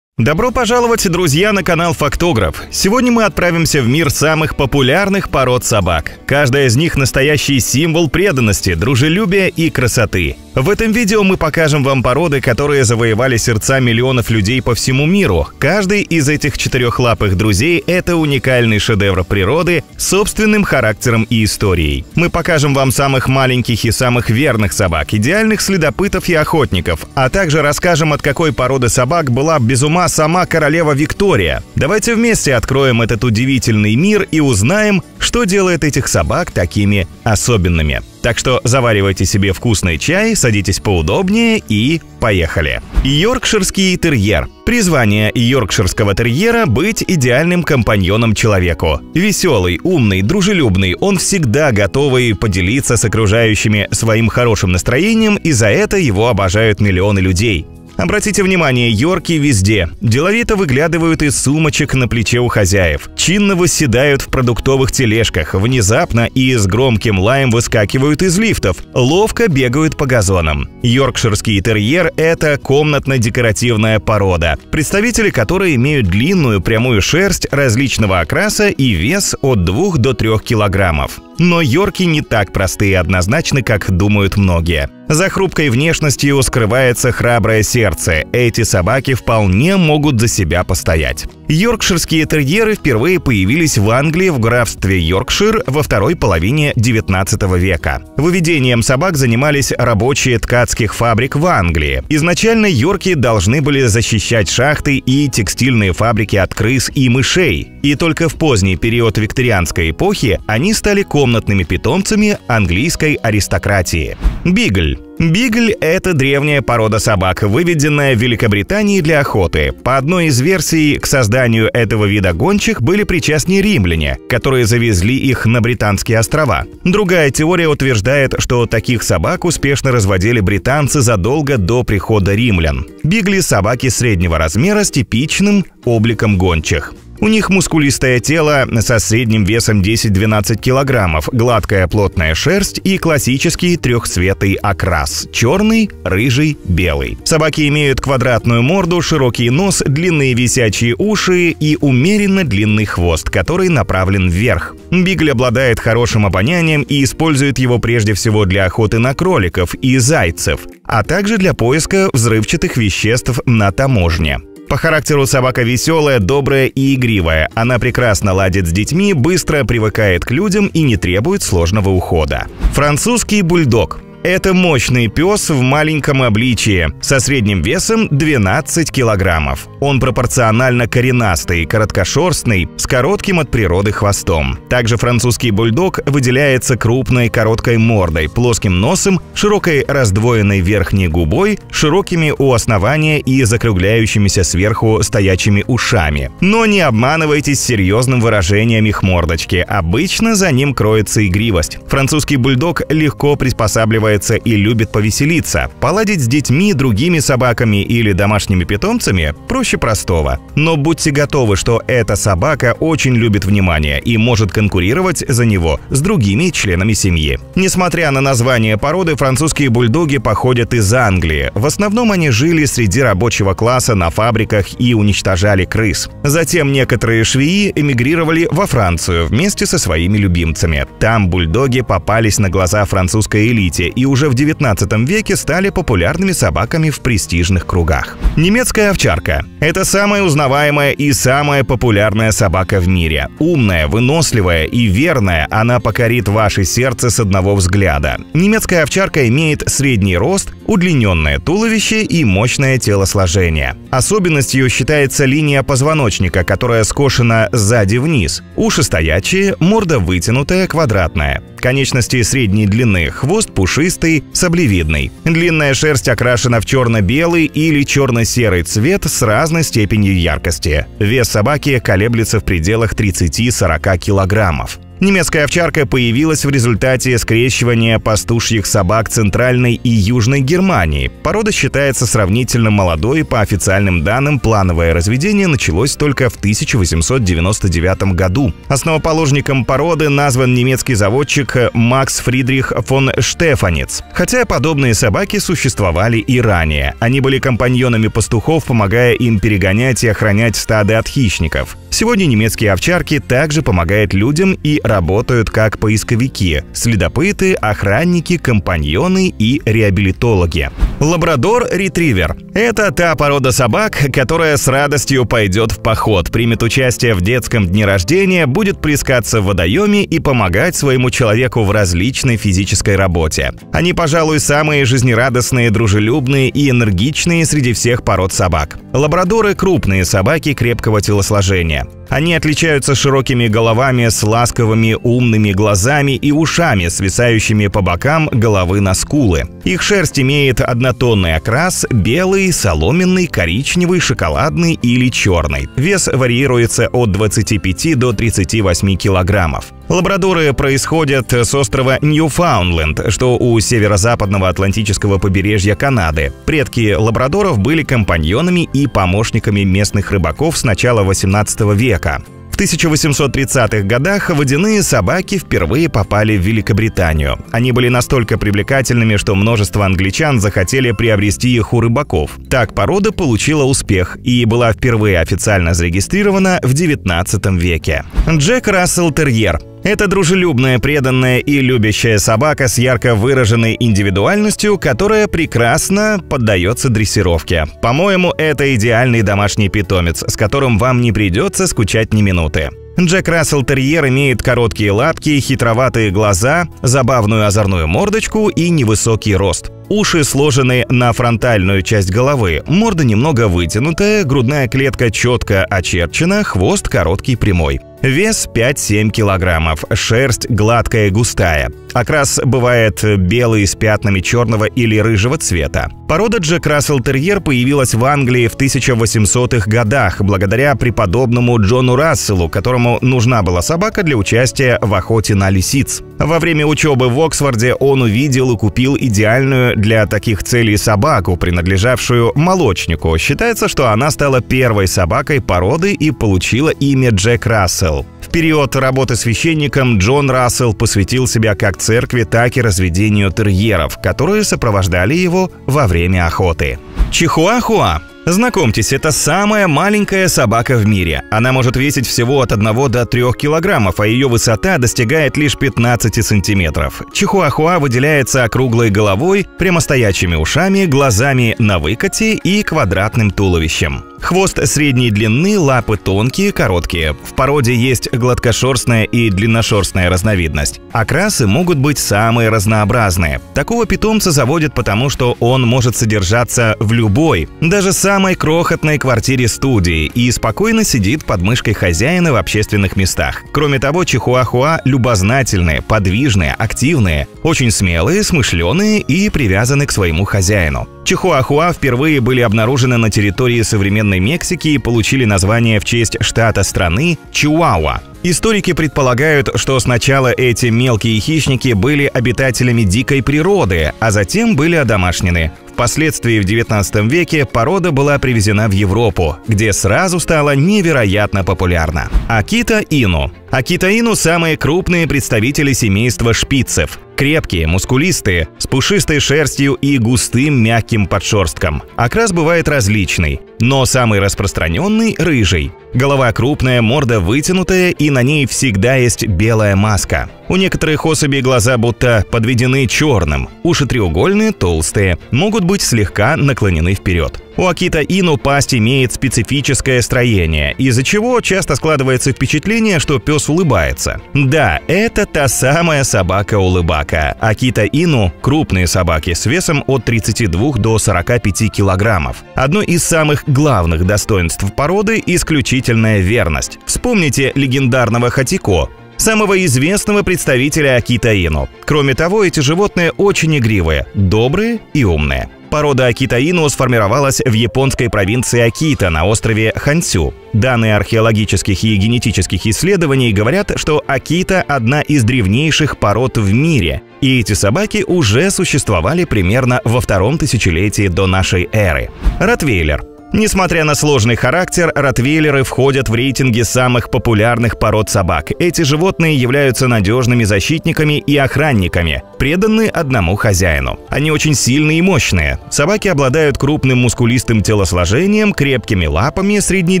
S1: Добро пожаловать, друзья, на канал Фактограф. Сегодня мы отправимся в мир самых популярных пород собак. Каждая из них настоящий символ преданности, дружелюбия и красоты. В этом видео мы покажем вам породы, которые завоевали сердца миллионов людей по всему миру. Каждый из этих четырехлапых друзей – это уникальный шедевр природы с собственным характером и историей. Мы покажем вам самых маленьких и самых верных собак, идеальных следопытов и охотников, а также расскажем, от какой породы собак была без ума сама королева Виктория. Давайте вместе откроем этот удивительный мир и узнаем, что делает этих собак такими особенными. Так что заваривайте себе вкусный чай, садитесь поудобнее и поехали. Йоркширский терьер. Призвание йоркширского терьера – быть идеальным компаньоном человеку. Веселый, умный, дружелюбный, он всегда готовый поделиться с окружающими своим хорошим настроением, и за это его обожают миллионы людей. Обратите внимание, йорки везде. Деловито выглядывают из сумочек на плече у хозяев, чинно восседают в продуктовых тележках, внезапно и с громким лаем выскакивают из лифтов, ловко бегают по газонам. Йоркширский терьер – это комнатно-декоративная порода, представители которой имеют длинную прямую шерсть различного окраса и вес от 2 до 3 килограммов. Но йорки не так просты и однозначны, как думают многие. За хрупкой внешностью скрывается храброе сердце. Эти собаки вполне могут за себя постоять. Йоркширские терьеры впервые появились в Англии в графстве Йоркшир во второй половине XIX века. Выведением собак занимались рабочие ткацких фабрик в Англии. Изначально йорки должны были защищать шахты и текстильные фабрики от крыс и мышей. И только в поздний период викторианской эпохи они стали комнатными питомцами английской аристократии. Бигль. Бигль – это древняя порода собак, выведенная в Великобритании для охоты. По одной из версий, к созданию этого вида гончих были причастны римляне, которые завезли их на Британские острова. Другая теория утверждает, что таких собак успешно разводили британцы задолго до прихода римлян. Бигли – собаки среднего размера с типичным обликом гончих. У них мускулистое тело со средним весом 10-12 килограммов, гладкая плотная шерсть и классический трехцветный окрас – черный, рыжий, белый. Собаки имеют квадратную морду, широкий нос, длинные висячие уши и умеренно длинный хвост, который направлен вверх. Бигль обладает хорошим обонянием и использует его прежде всего для охоты на кроликов и зайцев, а также для поиска взрывчатых веществ на таможне. По характеру собака веселая, добрая и игривая. Она прекрасно ладит с детьми, быстро привыкает к людям и не требует сложного ухода. Французский бульдог. Это мощный пес в маленьком обличии, со средним весом 12 килограммов. Он пропорционально коренастый, короткошерстный, с коротким от природы хвостом. Также французский бульдог выделяется крупной короткой мордой, плоским носом, широкой раздвоенной верхней губой, широкими у основания и закругляющимися сверху стоячими ушами. Но не обманывайтесь серьезным выражением их мордочки. Обычно за ним кроется игривость. Французский бульдог легко приспосабливается и любит повеселиться. Поладить с детьми, другими собаками или домашними питомцами проще простого. Но будьте готовы, что эта собака очень любит внимание и может конкурировать за него с другими членами семьи. Несмотря на название породы, французские бульдоги походят из Англии. В основном они жили среди рабочего класса на фабриках и уничтожали крыс. Затем некоторые швеи эмигрировали во Францию вместе со своими любимцами. Там бульдоги попались на глаза французской элите и уже в 19 веке стали популярными собаками в престижных кругах. Немецкая овчарка – это самая узнаваемая и самая популярная собака в мире. Умная, выносливая и верная, она покорит ваше сердце с одного взгляда. Немецкая овчарка имеет средний рост, удлиненное туловище и мощное телосложение. Особенностью считается линия позвоночника, которая скошена сзади вниз. Уши стоячие, морда вытянутая, квадратная. Конечности средней длины, хвост пушистый, саблевидный. Длинная шерсть окрашена в черно-белый или черно-серый цвет с разной степенью яркости. Вес собаки колеблется в пределах 30-40 килограммов. Немецкая овчарка появилась в результате скрещивания пастушьих собак Центральной и Южной Германии. Порода считается сравнительно молодой, по официальным данным, плановое разведение началось только в 1899 году. Основоположником породы назван немецкий заводчик Макс Фридрих фон Штефаниц. Хотя подобные собаки существовали и ранее. Они были компаньонами пастухов, помогая им перегонять и охранять стадо от хищников. Сегодня немецкие овчарки также помогают людям и работают как поисковики, следопыты, охранники, компаньоны и реабилитологи. Лабрадор-ретривер – это та порода собак, которая с радостью пойдет в поход, примет участие в детском дне рождения, будет плескаться в водоеме и помогать своему человеку в различной физической работе. Они, пожалуй, самые жизнерадостные, дружелюбные и энергичные среди всех пород собак. Лабрадоры – крупные собаки крепкого телосложения. Они отличаются широкими головами с ласковыми умными глазами и ушами, свисающими по бокам головы на скулы. Их шерсть имеет однотонный окрас – белый, соломенный, коричневый, шоколадный или черный. Вес варьируется от 25 до 38 килограммов. Лабрадоры происходят с острова Ньюфаундленд, что у северо-западного Атлантического побережья Канады. Предки лабрадоров были компаньонами и помощниками местных рыбаков с начала 18 века. В 1830-х годах водяные собаки впервые попали в Великобританию. Они были настолько привлекательными, что множество англичан захотели приобрести их у рыбаков. Так порода получила успех и была впервые официально зарегистрирована в 19 веке. Джек Рассел Терьер. Это дружелюбная, преданная и любящая собака с ярко выраженной индивидуальностью, которая прекрасно поддается дрессировке. По-моему, это идеальный домашний питомец, с которым вам не придется скучать ни минуты. Джек Рассел Терьер имеет короткие лапки, хитроватые глаза, забавную озорную мордочку и невысокий рост. Уши сложены на фронтальную часть головы, морда немного вытянутая, грудная клетка четко очерчена, хвост короткий прямой. Вес 5-7 килограммов, шерсть гладкая и густая. Окрас бывает белый с пятнами черного или рыжего цвета. Порода Джек Рассел Терьер появилась в Англии в 1800-х годах благодаря преподобному Джону Расселу, которому нужна была собака для участия в охоте на лисиц. Во время учебы в Оксфорде он увидел и купил идеальную для таких целей собаку, принадлежавшую молочнику. Считается, что она стала первой собакой породы и получила имя Джек Рассел. В период работы священником Джон Рассел посвятил себя как церкви, так и разведению терьеров, которые сопровождали его во время охоты. Чихуахуа. Знакомьтесь, это самая маленькая собака в мире. Она может весить всего от 1 до 3 килограммов, а ее высота достигает лишь 15 сантиметров. Чихуахуа выделяется округлой головой, прямостоячими ушами, глазами на выкате и квадратным туловищем. Хвост средней длины, лапы тонкие, короткие. В породе есть гладкошерстная и длинношерстная разновидность. Окрасы могут быть самые разнообразные. Такого питомца заводят потому, что он может содержаться в любой, даже самой крохотной квартире-студии и спокойно сидит под мышкой хозяина в общественных местах. Кроме того, чихуахуа любознательные, подвижные, активные, очень смелые, смышленые и привязаны к своему хозяину. Чихуахуа впервые были обнаружены на территории современной Мексики и получили название в честь штата страны Чиуауа. Историки предполагают, что сначала эти мелкие хищники были обитателями дикой природы, а затем были одомашнены. Впоследствии в XIX веке порода была привезена в Европу, где сразу стала невероятно популярна. Акита Ину. Акита Ину – самые крупные представители семейства шпицев. Крепкие, мускулистые, с пушистой шерстью и густым мягким подшерстком. Окрас бывает различный, но самый распространенный – рыжий. Голова крупная, морда вытянутая, и на ней всегда есть белая маска. У некоторых особей глаза будто подведены черным, уши треугольные, толстые, могут быть слегка наклонены вперед. У Акита Ину пасть имеет специфическое строение, из-за чего часто складывается впечатление, что пес улыбается. Да, это та самая собака-улыбака. Акита Ину – крупные собаки с весом от 32 до 45 килограммов. Одно из самых главных достоинств породы – исключительная верность. Вспомните легендарного Хатико, самого известного представителя Акита Ину. Кроме того, эти животные очень игривые, добрые и умные. Порода Акита Ину сформировалась в японской провинции Акита на острове Хансю. Данные археологических и генетических исследований говорят, что Акита – одна из древнейших пород в мире, и эти собаки уже существовали примерно во 2-м тысячелетии до нашей эры. Ротвейлер. Несмотря на сложный характер, ротвейлеры входят в рейтинги самых популярных пород собак. Эти животные являются надежными защитниками и охранниками, преданы одному хозяину. Они очень сильные и мощные. Собаки обладают крупным мускулистым телосложением, крепкими лапами средней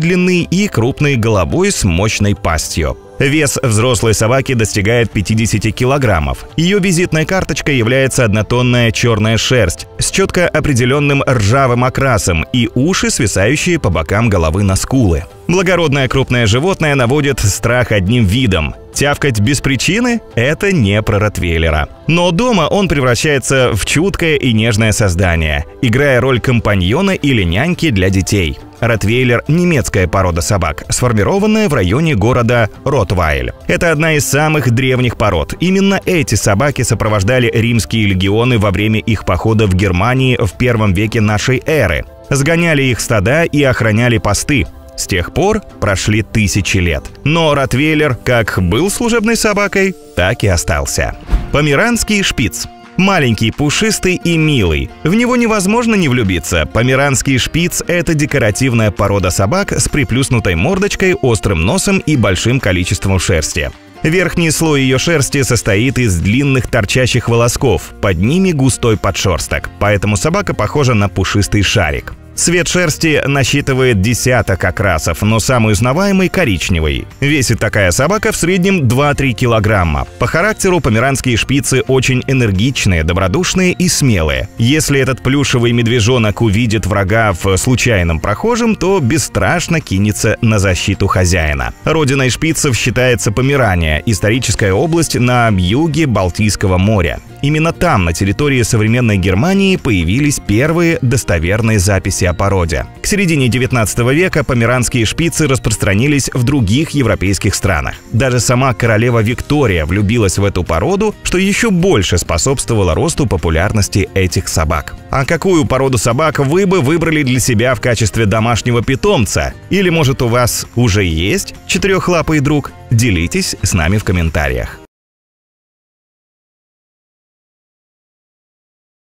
S1: длины и крупной головой с мощной пастью. Вес взрослой собаки достигает 50 килограммов. Ее визитной карточкой является однотонная черная шерсть с четко определенным ржавым окрасом и уши, свисающие по бокам головы на скулы. Благородное крупное животное наводит страх одним видом. Тявкать без причины – это не про ротвейлера. Но дома он превращается в чуткое и нежное создание, играя роль компаньона или няньки для детей. Ротвейлер – немецкая порода собак, сформированная в районе города Ротвайль. Это одна из самых древних пород. Именно эти собаки сопровождали римские легионы во время их похода в Германии в 1 веке нашей эры. Сгоняли их стада и охраняли посты. С тех пор прошли 1000 лет. Но ротвейлер как был служебной собакой, так и остался. Померанский шпиц. Маленький, пушистый и милый. В него невозможно не влюбиться. Померанский шпиц – это декоративная порода собак с приплюснутой мордочкой, острым носом и большим количеством шерсти. Верхний слой ее шерсти состоит из длинных торчащих волосков, под ними густой подшерсток, поэтому собака похожа на пушистый шарик. Цвет шерсти насчитывает десяток окрасов, но самый узнаваемый – коричневый. Весит такая собака в среднем 2-3 килограмма. По характеру померанские шпицы очень энергичные, добродушные и смелые. Если этот плюшевый медвежонок увидит врага в случайном прохожем, то бесстрашно кинется на защиту хозяина. Родиной шпицев считается Померания, историческая область на юге Балтийского моря. Именно там, на территории современной Германии, появились первые достоверные записи о породе. К середине 19 века померанские шпицы распространились в других европейских странах. Даже сама королева Виктория влюбилась в эту породу, что еще больше способствовало росту популярности этих собак. А какую породу собак вы бы выбрали для себя в качестве домашнего питомца? Или, может, у вас уже есть четырехлапый друг? Делитесь с нами в комментариях.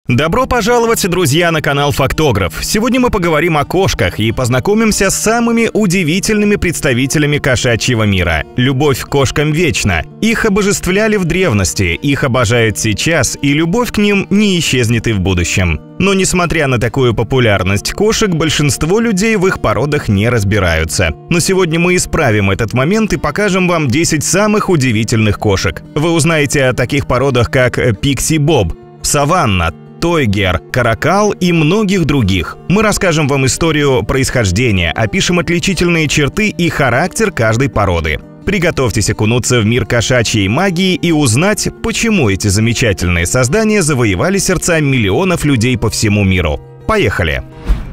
S1: Добро пожаловать, друзья, на канал Фактограф. Сегодня мы поговорим о кошках и познакомимся с самыми удивительными представителями кошачьего мира. Любовь к кошкам вечна. Их обожествляли в древности, их обожают сейчас, и любовь к ним не исчезнет и в будущем. Но несмотря на такую популярность кошек, большинство людей в их породах не разбираются. Но сегодня мы исправим этот момент и покажем вам 10 самых удивительных кошек. Вы узнаете о таких породах, как Пикси-Боб, Саванна, Тойгер, Каракал и многих других. Мы расскажем вам историю происхождения, опишем отличительные черты и характер каждой породы. Приготовьтесь окунуться в мир кошачьей магии и узнать, почему эти замечательные создания завоевали сердца миллионов людей по всему миру. Поехали!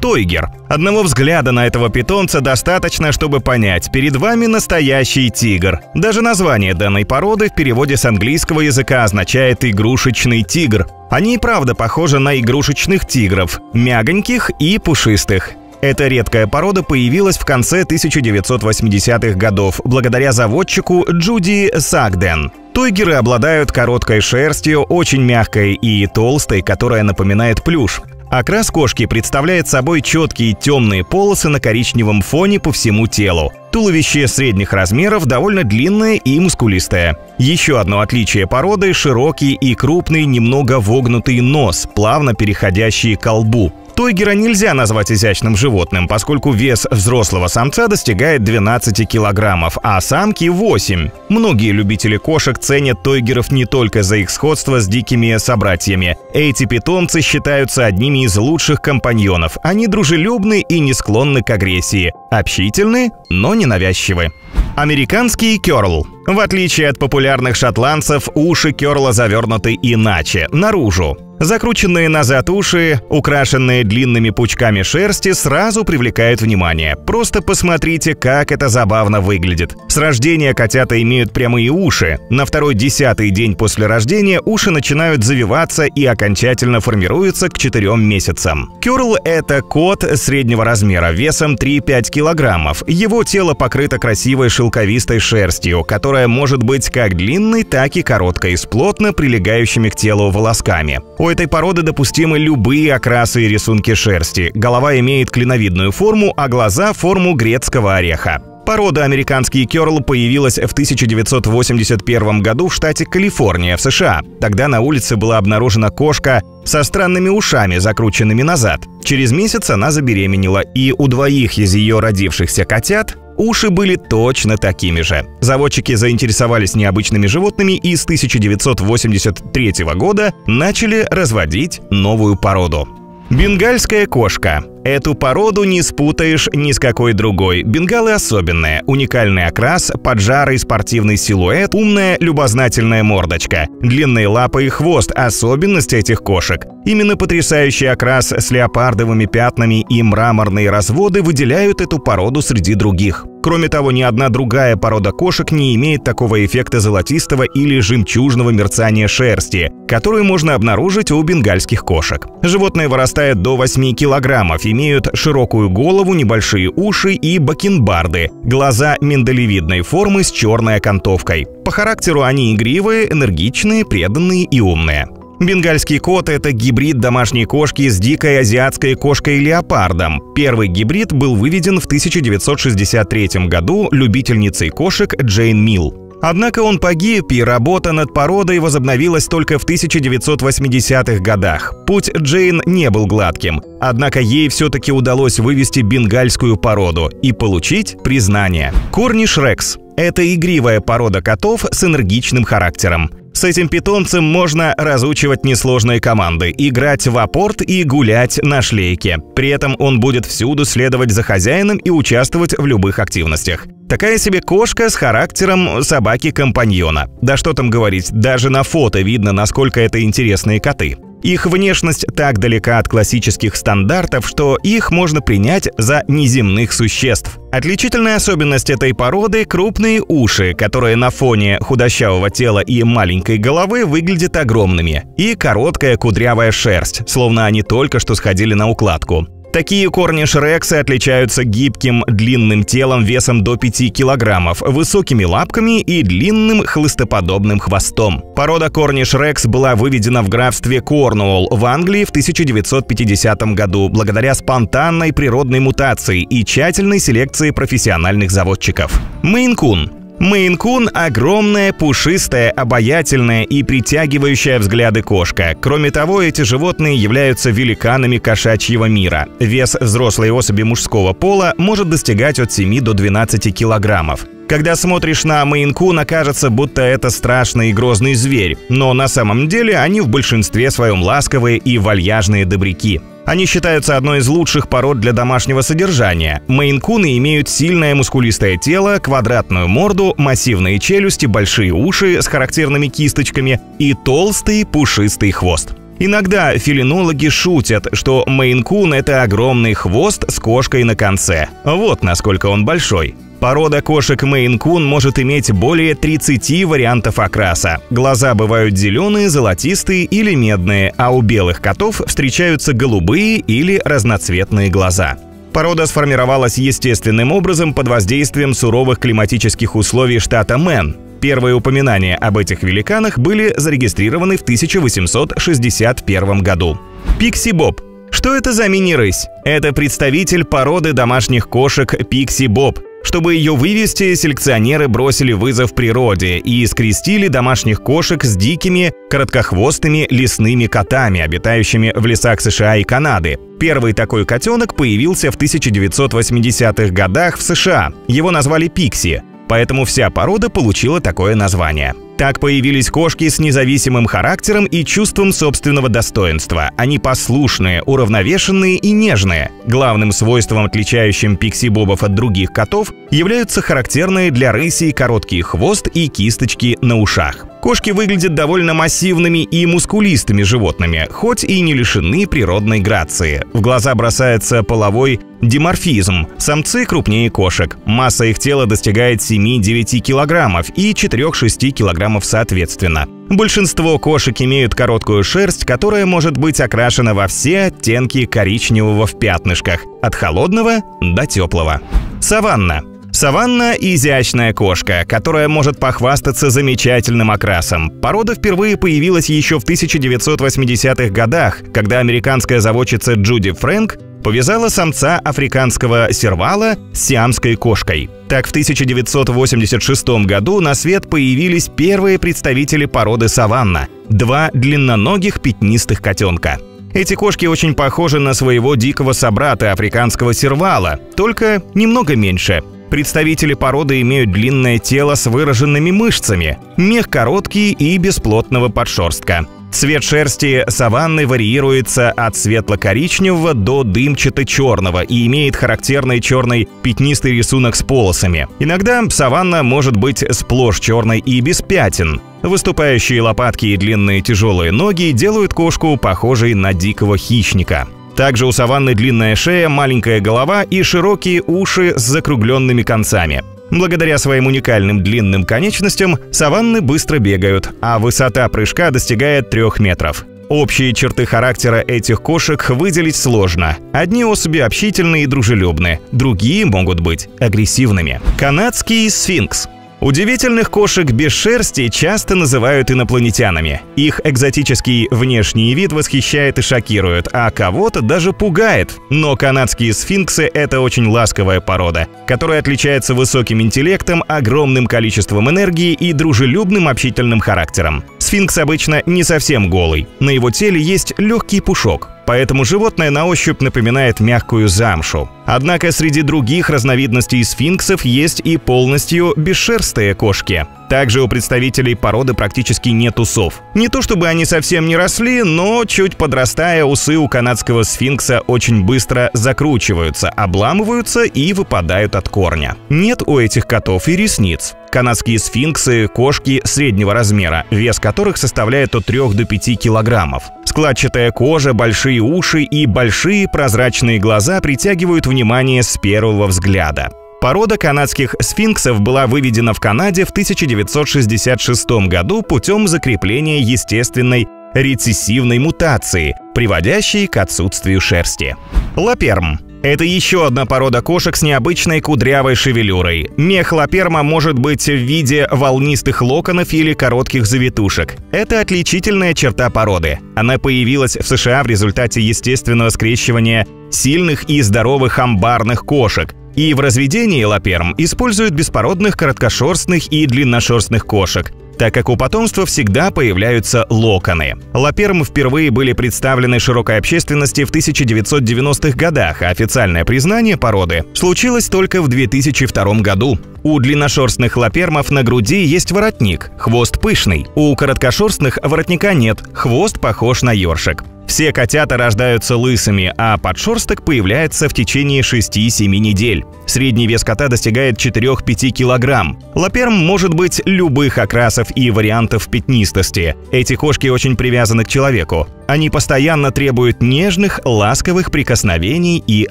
S1: Тойгер. Одного взгляда на этого питомца достаточно, чтобы понять, перед вами настоящий тигр. Даже название данной породы в переводе с английского языка означает «игрушечный тигр». Они и правда похожи на игрушечных тигров, мягоньких и пушистых. Эта редкая порода появилась в конце 1980-х годов благодаря заводчику Джуди Сагден. Тойгеры обладают короткой шерстью, очень мягкой и толстой, которая напоминает плюш. Окрас кошки представляет собой четкие темные полосы на коричневом фоне по всему телу. Туловище средних размеров довольно длинное и мускулистое. Еще одно отличие породы – широкий и крупный, немного вогнутый нос, плавно переходящий к лбу. Тойгера нельзя назвать изящным животным, поскольку вес взрослого самца достигает 12 килограммов, а самки – 8. Многие любители кошек ценят тойгеров не только за их сходство с дикими собратьями. Эти питомцы считаются одними из лучших компаньонов. Они дружелюбны и не склонны к агрессии. Общительны, но не навязчивы. Американский кёрл. В отличие от популярных шотландцев, уши кёрла завернуты иначе, наружу. Закрученные назад уши, украшенные длинными пучками шерсти, сразу привлекают внимание. Просто посмотрите, как это забавно выглядит. С рождения котята имеют прямые уши. На второй 10-й день после рождения уши начинают завиваться и окончательно формируются к 4 месяцам. Кёрл – это кот среднего размера, весом 3-5 килограммов. Его тело покрыто красивой шелковистой шерстью, которая может быть как длинной, так и короткой, с плотно прилегающими к телу волосками. У этой породы допустимы любые окрасы и рисунки шерсти. Голова имеет клиновидную форму, а глаза – форму грецкого ореха. Порода американский кёрл появилась в 1981 году в штате Калифорния в США. Тогда на улице была обнаружена кошка со странными ушами, закрученными назад. Через месяц она забеременела, и у 2 из ее родившихся котят уши были точно такими же. Заводчики заинтересовались необычными животными и с 1983 года начали разводить новую породу. Бенгальская кошка. Эту породу не спутаешь ни с какой другой. Бенгалы особенные. Уникальный окрас, поджарый спортивный силуэт, умная любознательная мордочка, длинные лапы и хвост – особенность этих кошек. Именно потрясающий окрас с леопардовыми пятнами и мраморные разводы выделяют эту породу среди других. Кроме того, ни одна другая порода кошек не имеет такого эффекта золотистого или жемчужного мерцания шерсти, который можно обнаружить у бенгальских кошек. Животные вырастают до 8 килограммов, имеют широкую голову, небольшие уши и бакенбарды, глаза миндалевидной формы с черной окантовкой. По характеру они игривые, энергичные, преданные и умные. Бенгальский кот – это гибрид домашней кошки с дикой азиатской кошкой-леопардом. Первый гибрид был выведен в 1963 году любительницей кошек Джейн Милл. Однако он погиб, и работа над породой возобновилась только в 1980-х годах. Путь Джейн не был гладким, однако ей все-таки удалось вывести бенгальскую породу и получить признание. Корниш рекс – это игривая порода котов с энергичным характером. С этим питомцем можно разучивать несложные команды, играть в апорт и гулять на шлейке. При этом он будет всюду следовать за хозяином и участвовать в любых активностях. Такая себе кошка с характером собаки-компаньона. Да что там говорить, даже на фото видно, насколько это интересные коты. Их внешность так далека от классических стандартов, что их можно принять за неземных существ. Отличительная особенность этой породы – крупные уши, которые на фоне худощавого тела и маленькой головы выглядят огромными, и короткая кудрявая шерсть, словно они только что сходили на укладку. Такие корниш рексы отличаются гибким длинным телом весом до 5 килограммов, высокими лапками и длинным хлыстоподобным хвостом. Порода корниш рекс была выведена в графстве Корнуолл в Англии в 1950 году благодаря спонтанной природной мутации и тщательной селекции профессиональных заводчиков. Мейн-кун. Мейн-кун – огромная, пушистая, обаятельная и притягивающая взгляды кошка. Кроме того, эти животные являются великанами кошачьего мира. Вес взрослой особи мужского пола может достигать от 7 до 12 килограммов. Когда смотришь на мейн-куна, кажется, будто это страшный и грозный зверь, но на самом деле они в большинстве своем ласковые и вальяжные добряки. Они считаются одной из лучших пород для домашнего содержания. Мейн-куны имеют сильное мускулистое тело, квадратную морду, массивные челюсти, большие уши с характерными кисточками и толстый пушистый хвост. Иногда фелинологи шутят, что мейн-кун – это огромный хвост с кошкой на конце. Вот насколько он большой. Порода кошек мейн-кун может иметь более 30 вариантов окраса. Глаза бывают зеленые, золотистые или медные, а у белых котов встречаются голубые или разноцветные глаза. Порода сформировалась естественным образом под воздействием суровых климатических условий штата Мэн. Первые упоминания об этих великанах были зарегистрированы в 1861 году. Пикси-боб. Что это за мини-рысь? Это представитель породы домашних кошек Пикси-боб. Чтобы ее вывести, селекционеры бросили вызов природе и скрестили домашних кошек с дикими, короткохвостыми лесными котами, обитающими в лесах США и Канады. Первый такой котенок появился в 1980-х годах в США. Его назвали Пикси, поэтому вся порода получила такое название. Так появились кошки с независимым характером и чувством собственного достоинства. Они послушные, уравновешенные и нежные. Главным свойством, отличающим пикси-бобов от других котов, являются характерные для рысей короткий хвост и кисточки на ушах. Кошки выглядят довольно массивными и мускулистыми животными, хоть и не лишены природной грации. В глаза бросается половой диморфизм. Самцы крупнее кошек. Масса их тела достигает 7-9 килограммов и 4-6 килограммов соответственно. Большинство кошек имеют короткую шерсть, которая может быть окрашена во все оттенки коричневого в пятнышках, от холодного до теплого. Саванна. Саванна – изящная кошка, которая может похвастаться замечательным окрасом. Порода впервые появилась еще в 1980-х годах, когда американская заводчица Джуди Фрэнк повязала самца африканского сервала с сиамской кошкой. Так, в 1986 году на свет появились первые представители породы саванна – 2 длинноногих пятнистых котенка. Эти кошки очень похожи на своего дикого собрата африканского сервала, только немного меньше. Представители породы имеют длинное тело с выраженными мышцами, мех короткий и без плотного подшерстка. Цвет шерсти саванны варьируется от светло-коричневого до дымчато-черного и имеет характерный черный пятнистый рисунок с полосами. Иногда саванна может быть сплошь черной и без пятен. Выступающие лопатки и длинные тяжелые ноги делают кошку похожей на дикого хищника. Также у саванны длинная шея, маленькая голова и широкие уши с закругленными концами. Благодаря своим уникальным длинным конечностям саванны быстро бегают, а высота прыжка достигает 3 метров. Общие черты характера этих кошек выделить сложно. Одни особи общительные и дружелюбные, другие могут быть агрессивными. Канадский сфинкс. Удивительных кошек без шерсти часто называют инопланетянами. Их экзотический внешний вид восхищает и шокирует, а кого-то даже пугает. Но канадские сфинксы – это очень ласковая порода, которая отличается высоким интеллектом, огромным количеством энергии и дружелюбным общительным характером. Сфинкс обычно не совсем голый, на его теле есть легкий пушок. Поэтому животное на ощупь напоминает мягкую замшу. Однако среди других разновидностей сфинксов есть и полностью бесшерстые кошки. Также у представителей породы практически нет усов. Не то чтобы они совсем не росли, но чуть подрастая, усы у канадского сфинкса очень быстро закручиваются, обламываются и выпадают от корня. Нет у этих котов и ресниц. Канадские сфинксы – кошки среднего размера, вес которых составляет от 3 до 5 килограммов. Складчатая кожа, большие уши и большие прозрачные глаза притягивают внимание с первого взгляда. Порода канадских сфинксов была выведена в Канаде в 1966 году путем закрепления естественной рецессивной мутации, приводящей к отсутствию шерсти. Лаперм. Это еще одна порода кошек с необычной кудрявой шевелюрой. Мех лаперма может быть в виде волнистых локонов или коротких завитушек. Это отличительная черта породы. Она появилась в США в результате естественного скрещивания сильных и здоровых амбарных кошек. И в разведении лаперм используют беспородных короткошерстных и длинношерстных кошек, так как у потомства всегда появляются локоны. Лаперм впервые были представлены широкой общественности в 1990-х годах, а официальное признание породы случилось только в 2002 году. У длинношерстных лапермов на груди есть воротник, хвост пышный. У короткошерстных воротника нет, хвост похож на ёршик. Все котята рождаются лысыми, а подшерсток появляется в течение 6-7 недель. Средний вес кота достигает 4-5 килограмм. Лаперм может быть любых окрасов и вариантов пятнистости. Эти кошки очень привязаны к человеку. Они постоянно требуют нежных, ласковых прикосновений и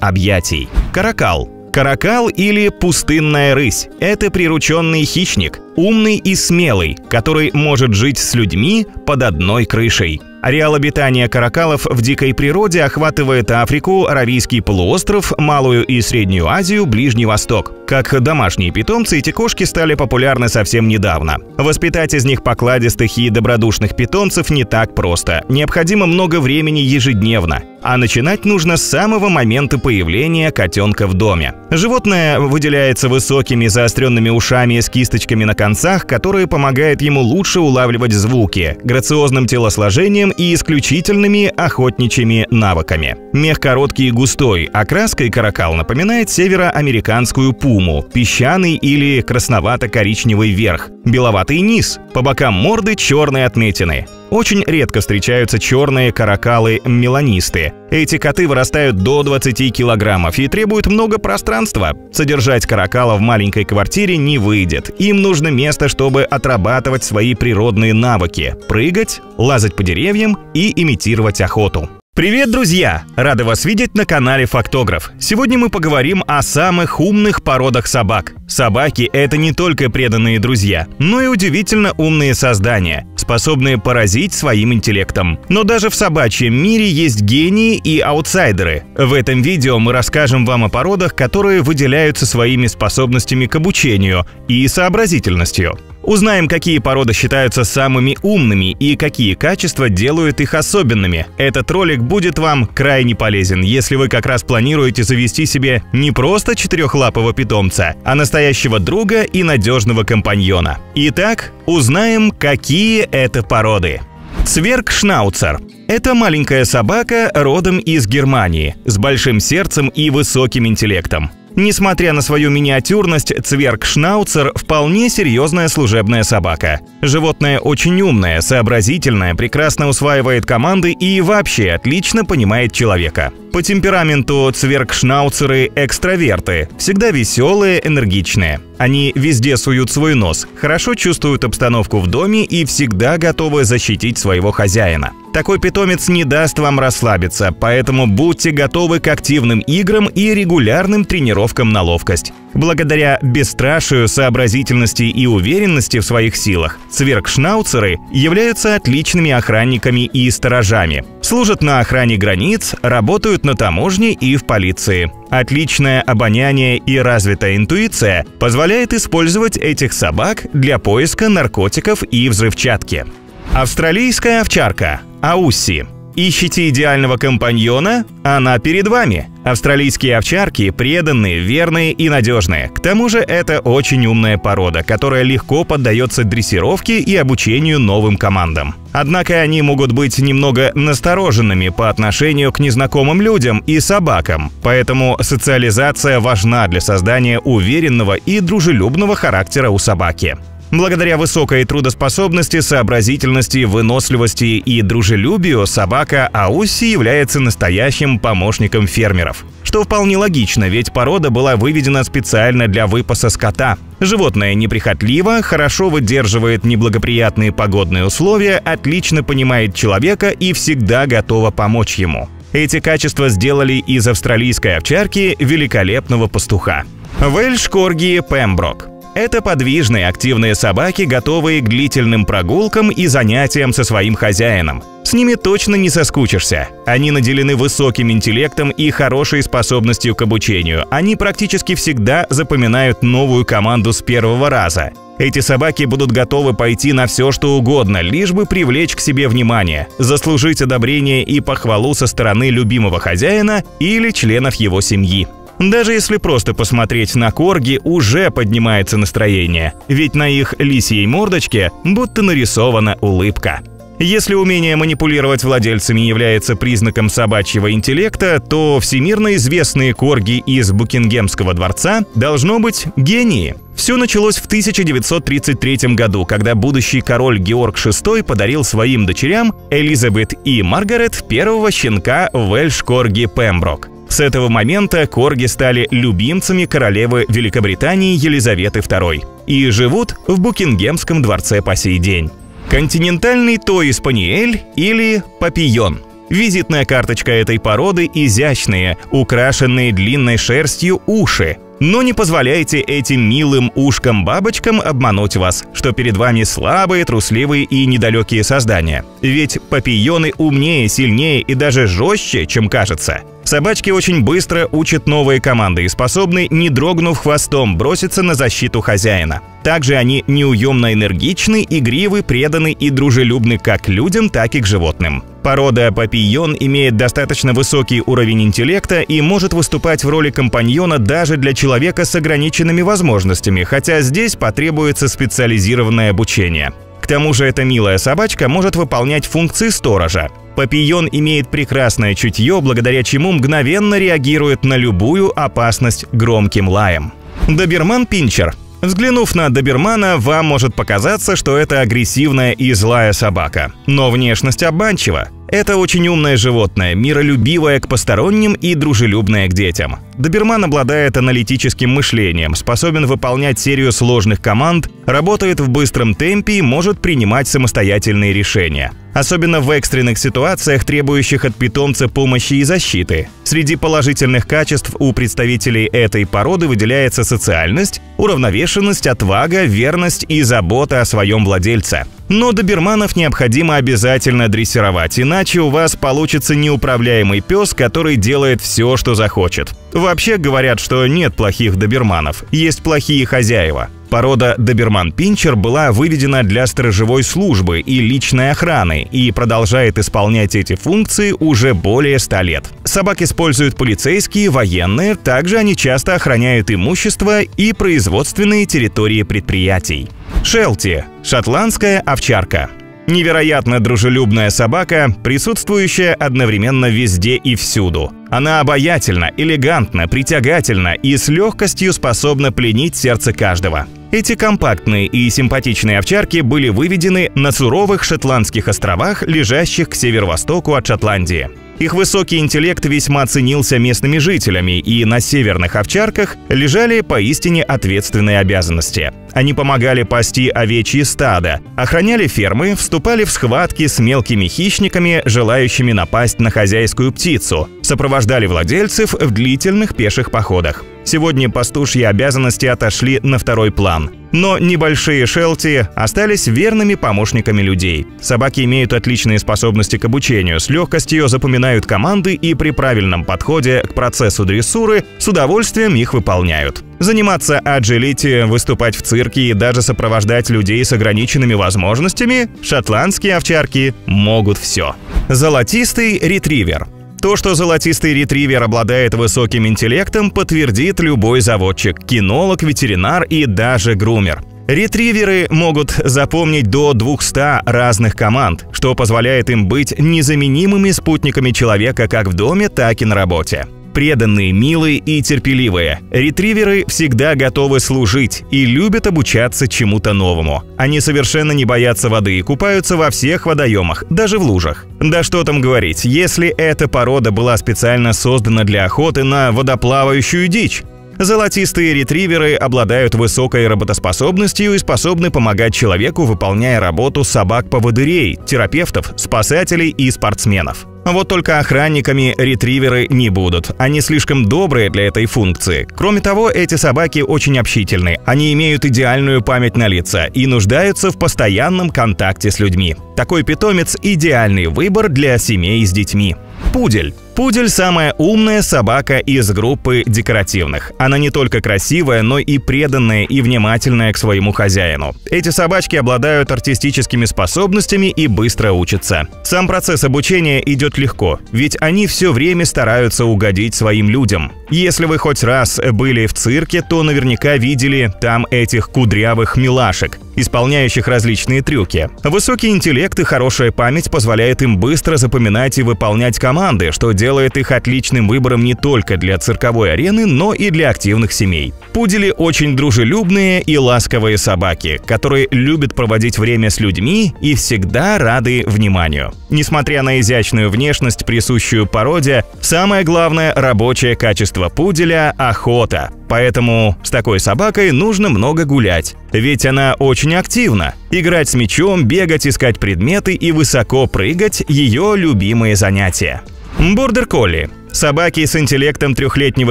S1: объятий. Каракал. Каракал или пустынная рысь – это прирученный хищник, умный и смелый, который может жить с людьми под одной крышей. Ареал обитания каракалов в дикой природе охватывает Африку, Аравийский полуостров, Малую и Среднюю Азию, Ближний Восток. Как домашние питомцы, эти кошки стали популярны совсем недавно. Воспитать из них покладистых и добродушных питомцев не так просто. Необходимо много времени ежедневно. А начинать нужно с самого момента появления котенка в доме. Животное выделяется высокими заостренными ушами с кисточками на концах, которые помогают ему лучше улавливать звуки, грациозным телосложением и исключительными охотничьими навыками. Мех короткий и густой, окраской каракал напоминает североамериканскую пуму, песчаный или красновато-коричневый верх, беловатый низ, по бокам морды черные отметины. Очень редко встречаются черные каракалы-меланисты. Эти коты вырастают до 20 килограммов и требуют много пространства. Содержать каракала в маленькой квартире не выйдет. Им нужно место, чтобы отрабатывать свои природные навыки – прыгать, лазать по деревьям и имитировать охоту. Привет, друзья! Рады вас видеть на канале Фактограф. Сегодня мы поговорим о самых умных породах собак. Собаки – это не только преданные друзья, но и удивительно умные создания, способные поразить своим интеллектом. Но даже в собачьем мире есть гении и аутсайдеры. В этом видео мы расскажем вам о породах, которые выделяются своими способностями к обучению и сообразительностью. Узнаем, какие породы считаются самыми умными и какие качества делают их особенными. Этот ролик будет вам крайне полезен, если вы как раз планируете завести себе не просто четырехлапого питомца, а настоящего друга и надежного компаньона. Итак, узнаем, какие это породы. Цвергшнауцер. Это маленькая собака родом из Германии, с большим сердцем и высоким интеллектом. Несмотря на свою миниатюрность, цвергшнауцер вполне серьезная служебная собака. Животное очень умное, сообразительное, прекрасно усваивает команды и вообще отлично понимает человека. По темпераменту цвергшнауцеры экстраверты, всегда веселые, энергичные. Они везде суют свой нос, хорошо чувствуют обстановку в доме и всегда готовы защитить своего хозяина. Такой питомец не даст вам расслабиться, поэтому будьте готовы к активным играм и регулярным тренировкам на ловкость. Благодаря бесстрашию, сообразительности и уверенности в своих силах, цвергшнауцеры являются отличными охранниками и сторожами. Служат на охране границ, работают на таможне и в полиции. Отличное обоняние и развитая интуиция позволяет использовать этих собак для поиска наркотиков и взрывчатки. Австралийская овчарка – Аусси. Ищете идеального компаньона? Она перед вами. Австралийские овчарки преданные, верные и надежные. К тому же это очень умная порода, которая легко поддается дрессировке и обучению новым командам. Однако они могут быть немного настороженными по отношению к незнакомым людям и собакам, поэтому социализация важна для создания уверенного и дружелюбного характера у собаки. Благодаря высокой трудоспособности, сообразительности, выносливости и дружелюбию собака Аусси является настоящим помощником фермеров. Что вполне логично, ведь порода была выведена специально для выпаса скота. Животное неприхотливо, хорошо выдерживает неблагоприятные погодные условия, отлично понимает человека и всегда готово помочь ему. Эти качества сделали из австралийской овчарки великолепного пастуха. Вельш-корги Пемброк. Это подвижные, активные собаки, готовые к длительным прогулкам и занятиям со своим хозяином. С ними точно не соскучишься. Они наделены высоким интеллектом и хорошей способностью к обучению. Они практически всегда запоминают новую команду с первого раза. Эти собаки будут готовы пойти на все, что угодно, лишь бы привлечь к себе внимание, заслужить одобрение и похвалу со стороны любимого хозяина или членов его семьи. Даже если просто посмотреть на корги, уже поднимается настроение, ведь на их лисьей мордочке будто нарисована улыбка. Если умение манипулировать владельцами является признаком собачьего интеллекта, то всемирно известные корги из Букингемского дворца должно быть гении. Все началось в 1933 году, когда будущий король Георг VI подарил своим дочерям Элизабет и Маргарет первого щенка Вельш-корги Пемброк. С этого момента корги стали любимцами королевы Великобритании Елизаветы II и живут в Букингемском дворце по сей день. Континентальный той-спаниель или папийон. Визитная карточка этой породы – изящные, украшенные длинной шерстью уши. Но не позволяйте этим милым ушкам-бабочкам обмануть вас, что перед вами слабые, трусливые и недалекие создания. Ведь папийоны умнее, сильнее и даже жестче, чем кажется. Собачки очень быстро учат новые команды и способны, не дрогнув хвостом, броситься на защиту хозяина. Также они неуемно энергичны, игривы, преданы и дружелюбны как к людям, так и к животным. Порода папийон имеет достаточно высокий уровень интеллекта и может выступать в роли компаньона даже для человека с ограниченными возможностями, хотя здесь потребуется специализированное обучение. К тому же эта милая собачка может выполнять функции сторожа. Папийон имеет прекрасное чутье, благодаря чему мгновенно реагирует на любую опасность громким лаем. Доберман-пинчер. Взглянув на добермана, вам может показаться, что это агрессивная и злая собака. Но внешность обманчива. Это очень умное животное, миролюбивое к посторонним и дружелюбное к детям. Доберман обладает аналитическим мышлением, способен выполнять серию сложных команд, работает в быстром темпе и может принимать самостоятельные решения. Особенно в экстренных ситуациях, требующих от питомца помощи и защиты. Среди положительных качеств у представителей этой породы выделяется социальность, уравновешенность, отвага, верность и забота о своем владельце. Но доберманов необходимо обязательно дрессировать, иначе у вас получится неуправляемый пес, который делает все, что захочет. Вообще говорят, что нет плохих доберманов, есть плохие хозяева. Порода доберман-пинчер была выведена для сторожевой службы и личной охраны и продолжает исполнять эти функции уже более 100 лет. Собак используют полицейские, военные, также они часто охраняют имущество и производственные территории предприятий. Шелти – шотландская овчарка. Невероятно дружелюбная собака, присутствующая одновременно везде и всюду. Она обаятельна, элегантна, притягательна и с легкостью способна пленить сердце каждого. Эти компактные и симпатичные овчарки были выведены на суровых Шотландских островах, лежащих к северо-востоку от Шотландии. Их высокий интеллект весьма ценился местными жителями, и на северных овчарках лежали поистине ответственные обязанности. Они помогали пасти овечьи стада, охраняли фермы, вступали в схватки с мелкими хищниками, желающими напасть на хозяйскую птицу, сопровождали владельцев в длительных пеших походах. Сегодня пастушьи обязанности отошли на второй план. Но небольшие шелти остались верными помощниками людей. Собаки имеют отличные способности к обучению, с легкостью запоминают команды и при правильном подходе к процессу дрессуры с удовольствием их выполняют. Заниматься аджилити, выступать в цирке и даже сопровождать людей с ограниченными возможностями шотландские овчарки могут все. Золотистый ретривер. То, что золотистый ретривер обладает высоким интеллектом, подтвердит любой заводчик, кинолог, ветеринар и даже грумер. Ретриверы могут запомнить до 200 разных команд, что позволяет им быть незаменимыми спутниками человека как в доме, так и на работе. Преданные, милые и терпеливые. Ретриверы всегда готовы служить и любят обучаться чему-то новому. Они совершенно не боятся воды и купаются во всех водоемах, даже в лужах. Да что там говорить, если эта порода была специально создана для охоты на водоплавающую дичь. Золотистые ретриверы обладают высокой работоспособностью и способны помогать человеку, выполняя работу собак-поводырей, терапевтов, спасателей и спортсменов. Вот только охранниками ретриверы не будут. Они слишком добрые для этой функции. Кроме того, эти собаки очень общительны. Они имеют идеальную память на лица и нуждаются в постоянном контакте с людьми. Такой питомец – идеальный выбор для семей с детьми. Пудель. Пудель – самая умная собака из группы декоративных. Она не только красивая, но и преданная и внимательная к своему хозяину. Эти собачки обладают артистическими способностями и быстро учатся. Сам процесс обучения идет легко, ведь они все время стараются угодить своим людям. Если вы хоть раз были в цирке, то наверняка видели там этих кудрявых милашек, исполняющих различные трюки. Высокий интеллект и хорошая память позволяет им быстро запоминать и выполнять команды, что делает их отличным выбором не только для цирковой арены, но и для активных семей. Пудели очень дружелюбные и ласковые собаки, которые любят проводить время с людьми и всегда рады вниманию. Несмотря на изящную внешность, присущую породе, самое главное рабочее качество пуделя – охота. Поэтому с такой собакой нужно много гулять, ведь она очень активна. Играть с мячом, бегать, искать предметы и высоко прыгать – ее любимые занятия. Бордер-колли. Собаки с интеллектом трехлетнего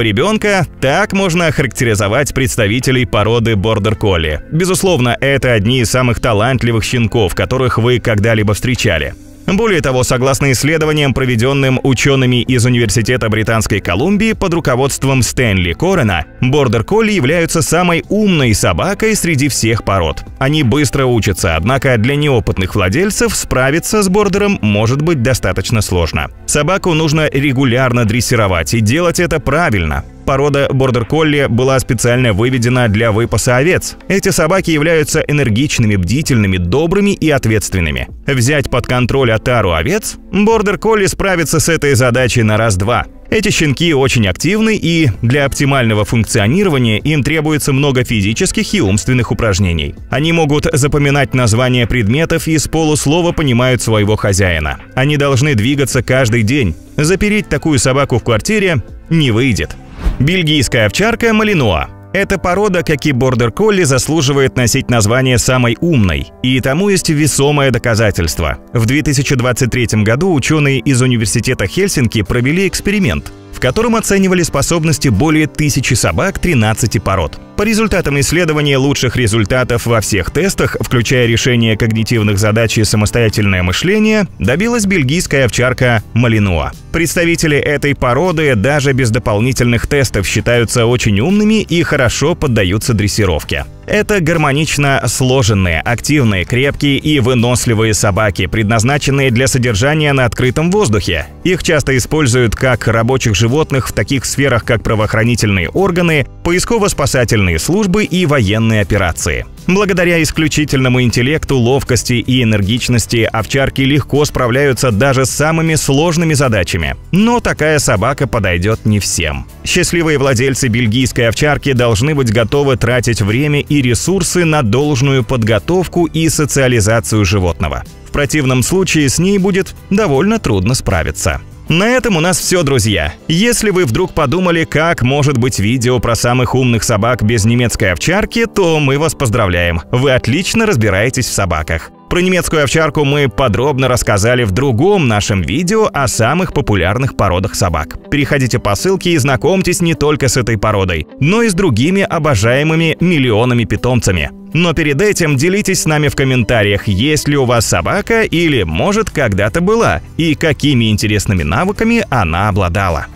S1: ребенка – так можно охарактеризовать представителей породы бордер-колли. Безусловно, это одни из самых талантливых щенков, которых вы когда-либо встречали. Более того, согласно исследованиям, проведенным учеными из Университета Британской Колумбии под руководством Стэнли Корена, бордер-колли являются самой умной собакой среди всех пород. Они быстро учатся, однако для неопытных владельцев справиться с бордером может быть достаточно сложно. Собаку нужно регулярно дрессировать и делать это правильно. Порода бордер-колли была специально выведена для выпаса овец. Эти собаки являются энергичными, бдительными, добрыми и ответственными. Взять под контроль отару овец, бордер-колли справится с этой задачей на раз-два. Эти щенки очень активны, и для оптимального функционирования им требуется много физических и умственных упражнений. Они могут запоминать названия предметов и с полуслова понимают своего хозяина. Они должны двигаться каждый день. Запереть такую собаку в квартире не выйдет. Бельгийская овчарка Малинуа. Эта порода, как и бордер-колли, заслуживает носить название самой умной, и тому есть весомое доказательство. В 2023 году ученые из Университета Хельсинки провели эксперимент, в котором оценивали способности более 1000 собак 13 пород. По результатам исследования лучших результатов во всех тестах, включая решение когнитивных задач и самостоятельное мышление, добилась бельгийская овчарка Малинуа. Представители этой породы даже без дополнительных тестов считаются очень умными и хорошо поддаются дрессировке. Это гармонично сложенные, активные, крепкие и выносливые собаки, предназначенные для содержания на открытом воздухе. Их часто используют как рабочих животных в таких сферах, как правоохранительные органы, поисково-спасательные службы и военные операции. Благодаря исключительному интеллекту, ловкости и энергичности овчарки легко справляются даже с самыми сложными задачами. Но такая собака подойдет не всем. Счастливые владельцы бельгийской овчарки должны быть готовы тратить время и ресурсы на должную подготовку и социализацию животного. В противном случае с ней будет довольно трудно справиться. На этом у нас все, друзья. Если вы вдруг подумали, как может быть видео про самых умных собак без немецкой овчарки, то мы вас поздравляем. Вы отлично разбираетесь в собаках. Про немецкую овчарку мы подробно рассказали в другом нашем видео о самых популярных породах собак. Переходите по ссылке и знакомьтесь не только с этой породой, но и с другими обожаемыми миллионами питомцами. Но перед этим делитесь с нами в комментариях, есть ли у вас собака или, может, когда-то была, и какими интересными навыками она обладала.